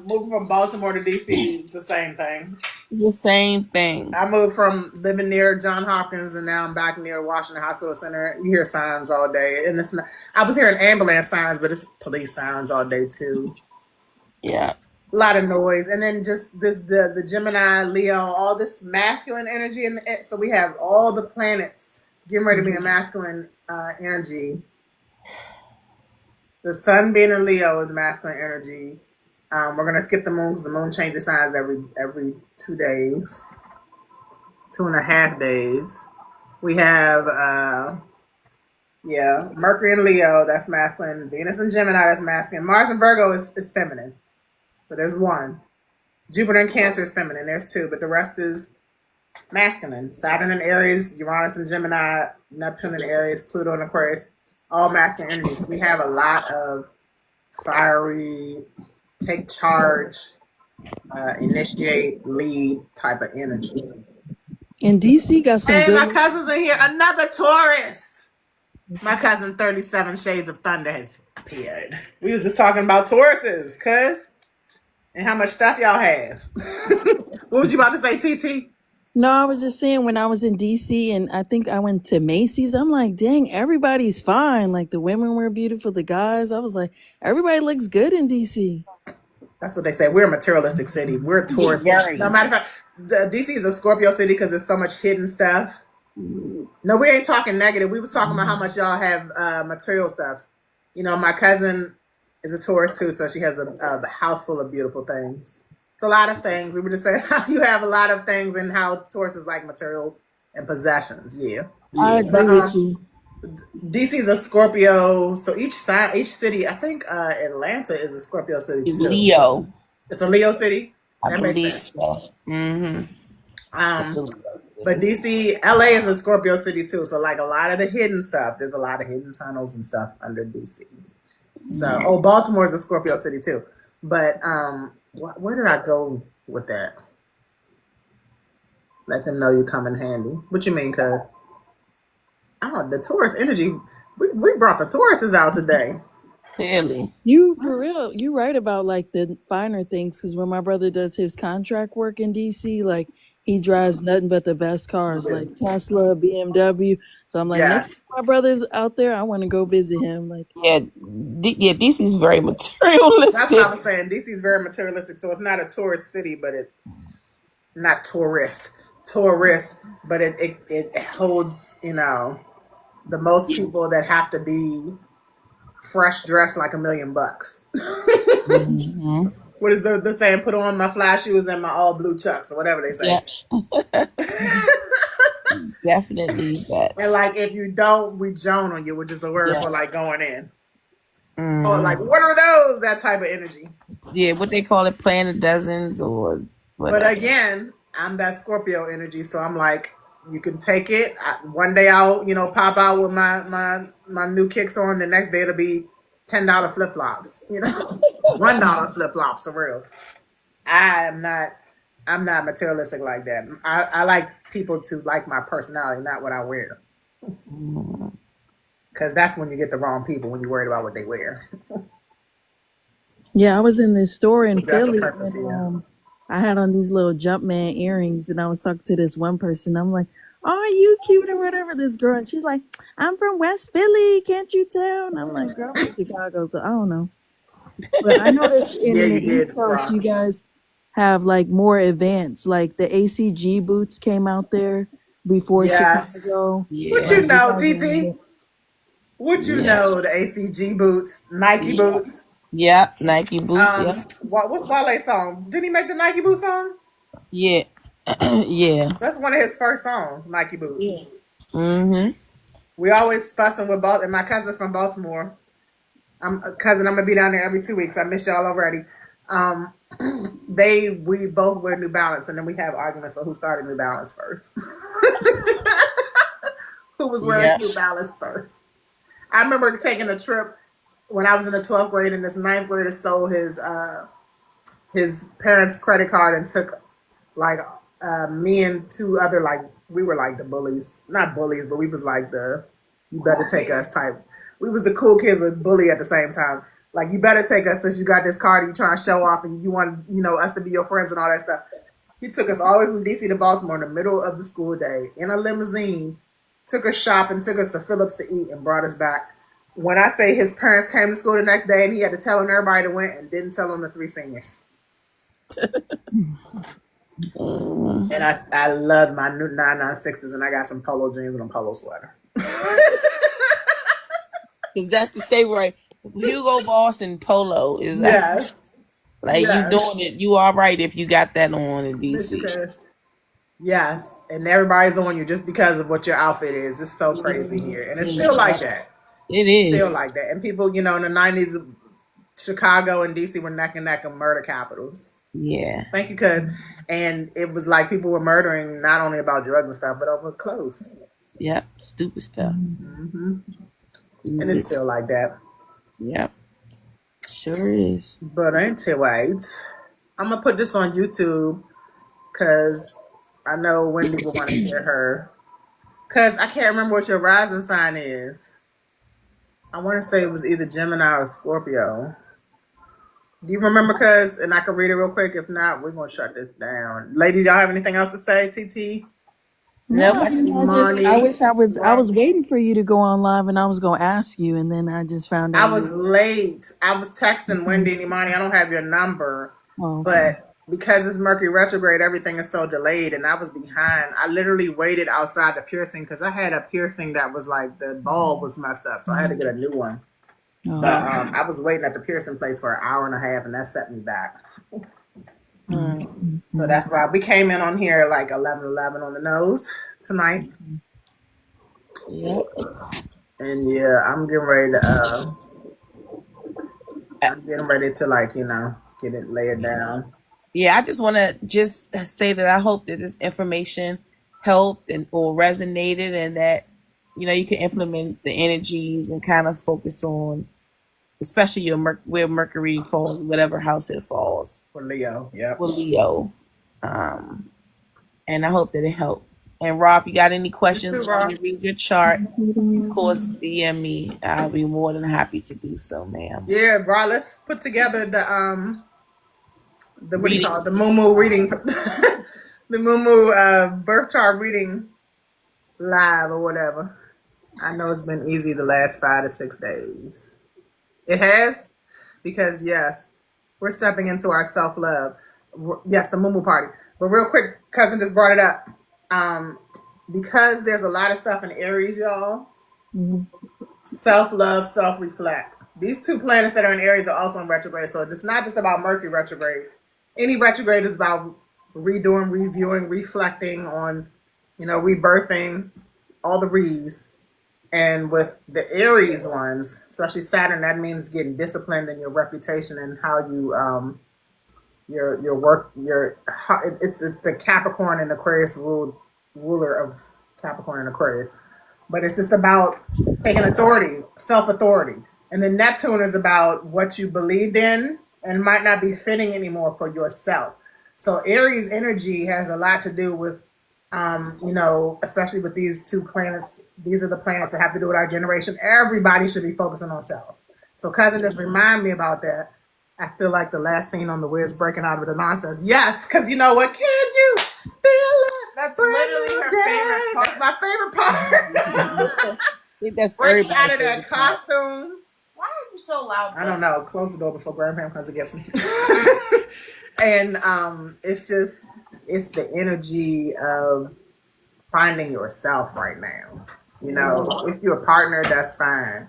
moving from Baltimore to DC is the same thing. It's the same thing. I moved from living near John Hopkins and now I'm back near Washington Hospital Center. You hear sirens all day. And it's not, I was hearing ambulance sirens, but it's police sirens all day too. Yeah. A lot of noise. And then just the Gemini, Leo, all this masculine energy. So we have all the planets getting ready to be a masculine energy. The sun being in Leo is masculine energy. We're going to skip the moon because the moon changes signs every 2 days. 2.5 days. We have, Mercury and Leo, that's masculine. Venus and Gemini, that's masculine. Mars and Virgo is feminine. So there's one. Jupiter and Cancer is feminine. There's two, but the rest is masculine. Saturn and Aries, Uranus and Gemini, Neptune and Aries, Pluto and Aquarius, all masculine energies. We have a lot of fiery, take charge, initiate, lead type of energy. And DC got some Hey, good. my cousin's in here. Another Taurus. My cousin 37 Shades of Thunder has appeared. We was just talking about Tauruses, cuz. And how much stuff y'all have. What was you about to say, TT? No, I was just saying when I was in DC and I think I went to Macy's, I'm like, dang, everybody's fine. Like the women were beautiful, the guys. I was like, everybody looks good in DC. That's what they say. We're a materialistic city. We're a Taurus. Very. No matter of fact, DC is a Scorpio city because there's so much hidden stuff. No, we ain't talking negative. We was talking about how much y'all have material stuff. You know, my cousin is a Taurus too, so she has a house full of beautiful things. It's a lot of things. We were just saying how you have a lot of things and how Taurus is like material and possessions. Yeah. I agree with you. DC is a Scorpio, so each city, I think Atlanta is a Scorpio city too. Leo. It's a Leo city. I That makes believe sense. so. Mm-hmm. But DC, LA is a Scorpio city too. So like a lot of the hidden stuff, there's a lot of hidden tunnels and stuff under DC. So, Baltimore is a Scorpio city too. But where did I go with that? Let them know you come in handy. What you mean, cuz? Oh, the Taurus energy. We brought the Tauruses out today. Clearly. You for real, you right about like the finer things because when my brother does his contract work in DC, like he drives nothing but the best cars, like Tesla, BMW. So I'm like, next Yes. time my brother's out there, I want to go visit him. Like, Yeah, DC's very That's what I materialistic. was saying. DC is very materialistic. So it's not a tourist city, but it not tourist, but it holds, you know, the most people that have to be fresh dressed like $1 million. Mm-hmm. What is the saying? Put on my fly shoes and my all blue chucks or whatever they say. Yeah. Definitely that. And like if you don't, we joan on you, which is the word for like going in. Mm. Or like, what are those? That type of energy. Yeah, what they call it, playing the dozens or whatever. But again, I'm that Scorpio energy, so I'm like, you can take it. One day I'll, pop out with my new kicks on. The next day it'll be $10 flip flops. $1 flip flops for real. I'm not materialistic like that. I like people to like my personality, not what I wear. Because that's when you get the wrong people, when you're worried about what they wear. yeah, I was in this store in That's the Philly purpose, and I had on these little Jumpman earrings and I was talking to this one person. I'm like, oh, you cute or whatever, this girl. And she's like, I'm from West Philly, can't you tell? And I'm like, girl, I'm from Chicago, so I don't know. But I noticed in Yeah, the you did, East Coast, Rock. you guys have like more events. Like the ACG boots came out there before Yes. Chicago. Yeah. What you know, Chicago TT? event. What you know, the ACG boots, Nike boots. Yeah, Nike boots. Yeah. What's Wale's song? Didn't he make the Nike boot song? Yeah. Yeah. That's one of his first songs, Nike boots. Yeah. Mm-hmm. We always fussing with Baltimore. And my cousin's from Baltimore. I'm gonna be down there every 2 weeks. I miss y'all already. We both wear New Balance, and then we have arguments on who started New Balance first. Who was wearing New Balance first? I remember taking a trip when I was in the 12th grade, and this 9th grader stole his parents' credit card and took like me and two other, like, we were like the bullies, not bullies, but we was like the you better take us type. We was the cool kids with bully at the same time. Like, you better take us since you got this card and you trying to show off and you want us to be your friends and all that stuff. He took us all the way from DC to Baltimore in the middle of the school day in a limousine, took us shopping, took us to Phillips to eat, and brought us back. When I say his parents came to school the next day and he had to tell them everybody that went and didn't tell them the 3 seniors. And I loved my new 996s, and I got some polo jeans and a polo sweater. Because that's the staple, right? Hugo Boss and polo is Yes. like you doing it. You all right if you got that on in DC. Yes, and everybody's on you just because of what your outfit is. It's so crazy here, and it's still like that. It is still like that. And people, in the 90s, Chicago and DC were neck and neck of murder capitals. Yeah. Thank you, cuz. And it was like people were murdering not only about drugs and stuff, but over clothes. Yep, stupid stuff. Mm-hmm. And it's still like that. Yep. Sure is. But anyway, I'm going to put this on YouTube because I know Wendy will want to hear her. Because I can't remember what your rising sign is. I want to say it was either Gemini or Scorpio. Do you remember, cuz? And I can read it real quick. If not, we're going to shut this down. Ladies, y'all have anything else to say, Tete? Nope. I wish I was waiting for you to go on live and I was going to ask you, and then I just found out. I was late. I was texting Wendy and Imani. I don't have your number. Oh, okay. But because it's Mercury retrograde, everything is so delayed, and I was behind. I literally waited outside the piercing because I had a piercing that was like the bulb was messed up, so I had to get a new one. Oh. But I was waiting at the piercing place for an hour and a half, and that set me back. So that's why we came in on here like 11:11 on the nose tonight. Yep. And yeah, I'm getting ready to like get it laid down. Yeah, I just want to say that I hope that this information helped or resonated, and that you can implement the energies and kind of focus on, especially where Mercury falls, whatever house it falls. For Leo, yeah. For Leo, and I hope that it helped. And Rob, if you got any questions, want me to read your chart, of course, DM me. I'll be more than happy to do so, ma'am. Yeah, bro. Let's put together the what do you call it? The Moo reading, the Moo birth chart reading live or whatever. I know it's been easy the last 5 to 6 days. It has, because yes, we're stepping into our self-love. Yes, the Moo party. But real quick, cousin just brought it up. Because there's a lot of stuff in Aries, y'all. Self-love, self-reflect. These 2 planets that are in Aries are also in retrograde, so it's not just about Mercury retrograde. Any retrograde is about redoing, reviewing, reflecting on, rebirthing, all the re's. And with the Aries ones, especially Saturn, that means getting disciplined in your reputation and how you your work, it's the Capricorn and Aquarius ruler of Capricorn and Aquarius. But it's just about taking authority, self-authority. And then Neptune is about what you believed in and might not be fitting anymore for yourself. So Aries energy has a lot to do with, especially with these 2 planets. These are the planets that have to do with our generation. Everybody should be focusing on self. So cousin, just remind me about that. I feel like the last scene on The Wiz breaking out of the nonsense. Yes, because you know what? Can you feel it? That's literally her favorite part. That's my favorite part. That's breaking out of that costume. Why are you so loud? I don't know. Close the door before Grandpa comes and gets me. And it's the energy of finding yourself right now. If you're a partner, that's fine.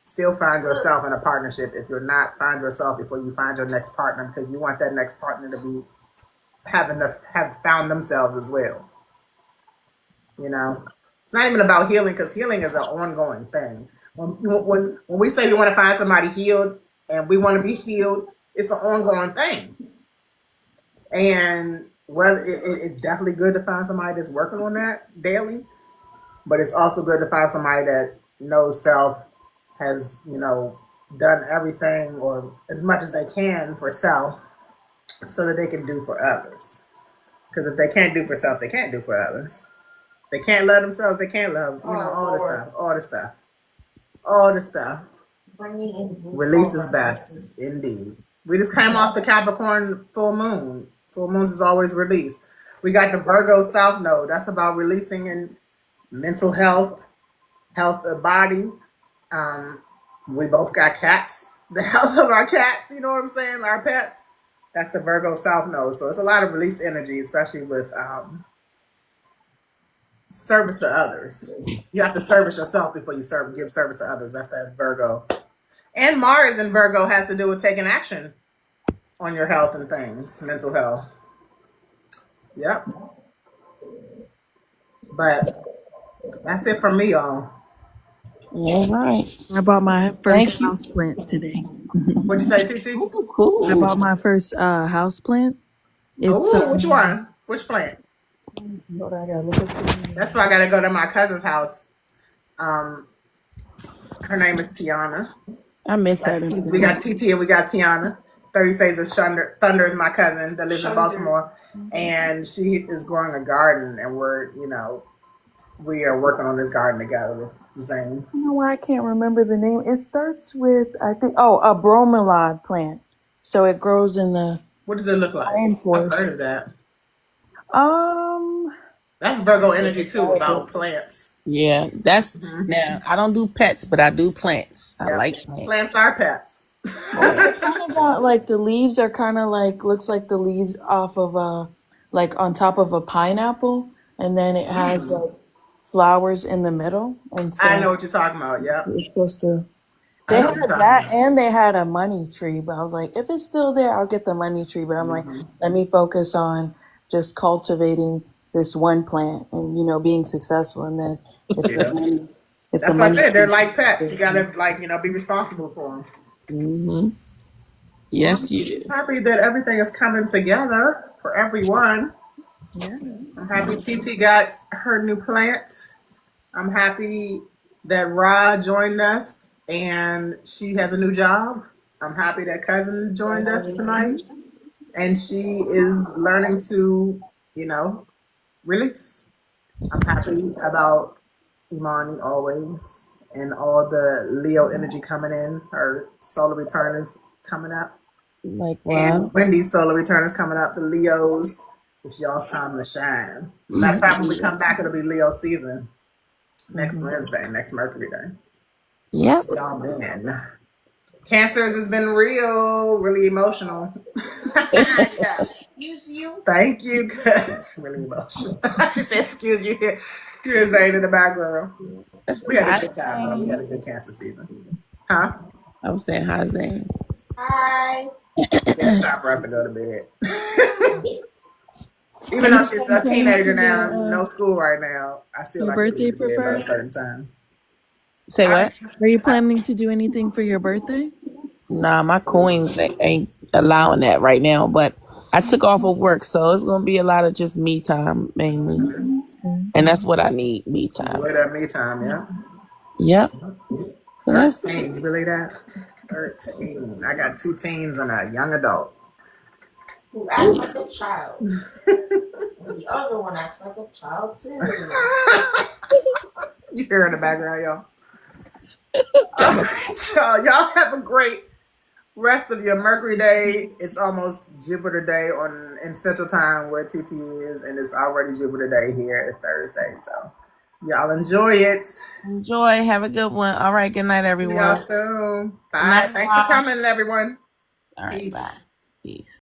Still find yourself in a partnership. If you're not, find yourself before you find your next partner, because you want that next partner to be have found themselves as well. It's not even about healing, because healing is an ongoing thing. When we say we want to find somebody healed and we want to be healed, it's an ongoing thing. And it's definitely good to find somebody that's working on that daily, but it's also good to find somebody that knows self, has, done everything or as much as they can for self so that they can do for others. Because if they can't do for self, they can't do for others. They can't love themselves, they can't love, all the stuff. Release is best, indeed. We just came off the Capricorn full moon. Full moons is always release. We got the Virgo South Node. That's about releasing in mental health, health of body. Um, we both got cats. The health of our cats, you know what I'm saying? Our pets. That's the Virgo South Node. So it's a lot of release energy, especially with service to others. You have to service yourself before you give service to others. That's that Virgo. And Mars in Virgo has to do with taking action on your health and things, mental health. Yep. But that's it from me, y'all. All right. I bought my first Thank you. house plant today. What'd you say, Tete? Cool. I bought my first house plant. It's Oh, which one? Which plant? hold on, I gotta look at the That's why I gotta go to my cousin's house. Her name is Tiana. I miss her. We got TT and we got Tiana. 30 Shades of Thunder is my cousin that lives in Baltimore. And she is growing a garden, and we are working on this garden together with Zane. You know why I can't remember the name? It starts with, I think, a bromelade plant. So it grows in the What does it look like? rainforest. I've heard of that. Um, That's Virgo energy too, about plants. Yeah, that's now. I don't do pets, but I do plants. I like plants. Plants are pets. kind of got like the leaves are kind of like looks like the leaves off of like on top of a pineapple, and then it has like flowers in the middle, and so I know what you're talking about. Yep. it's supposed to. They had that, and they had a money tree, but I was like, if it's still there, I'll get the money tree. But I'm like, let me focus on just cultivating this one plant and being successful, and then if That's what I said. They're like pets. You gotta be responsible for them. Yes, you do. I'm happy that everything is coming together for everyone. Yeah. I'm happy TT got her new plant. I'm happy that Ra joined us and she has a new job. I'm happy that cousin joined us tonight and she is learning to, release. I'm happy about Imani always and all the Leo energy coming in. Her solar return is coming up. Like And Wendy's solar return is coming up. The Leos, it's y'all's time to shine. Matter of fact, when we come back, it'll be Leo season next Wednesday, next Mercury Day. Yep. Y'all been. Cancers has been really emotional. Excuse you. Thank you, cuz really emotional. She said, "Excuse you." Here's Zane in the background. We had a good time, though. We had a good Cancer season. Huh? I was saying hi, Zane. Hi. It's time for us to go to bed. Even though she's a teenager now, no school right now, I still Your like to birthday be to bed by a preferred? certain time. Say what? Are you planning to do anything for your birthday? Nah, my coins ain't allowing that right now. But I took off of work, so it's gonna be a lot of just me time mainly, and that's what I need, me time. Enjoy that me time, yeah. Yep. So that's 13, you believe that? 13. I got 2 teens and a young adult. Who acts like a child. The other one acts like a child too. You hear in the background, y'all. Y'all have a great rest of your Mercury day. It's almost Jupiter day in Central Time where TT is, and it's already Jupiter day here Thursday. So y'all enjoy it. enjoy. Have a good one. All right. Good night, See everyone. y'all soon. Bye. Night, Thanks for coming, everyone. All right. Peace. Bye. Peace.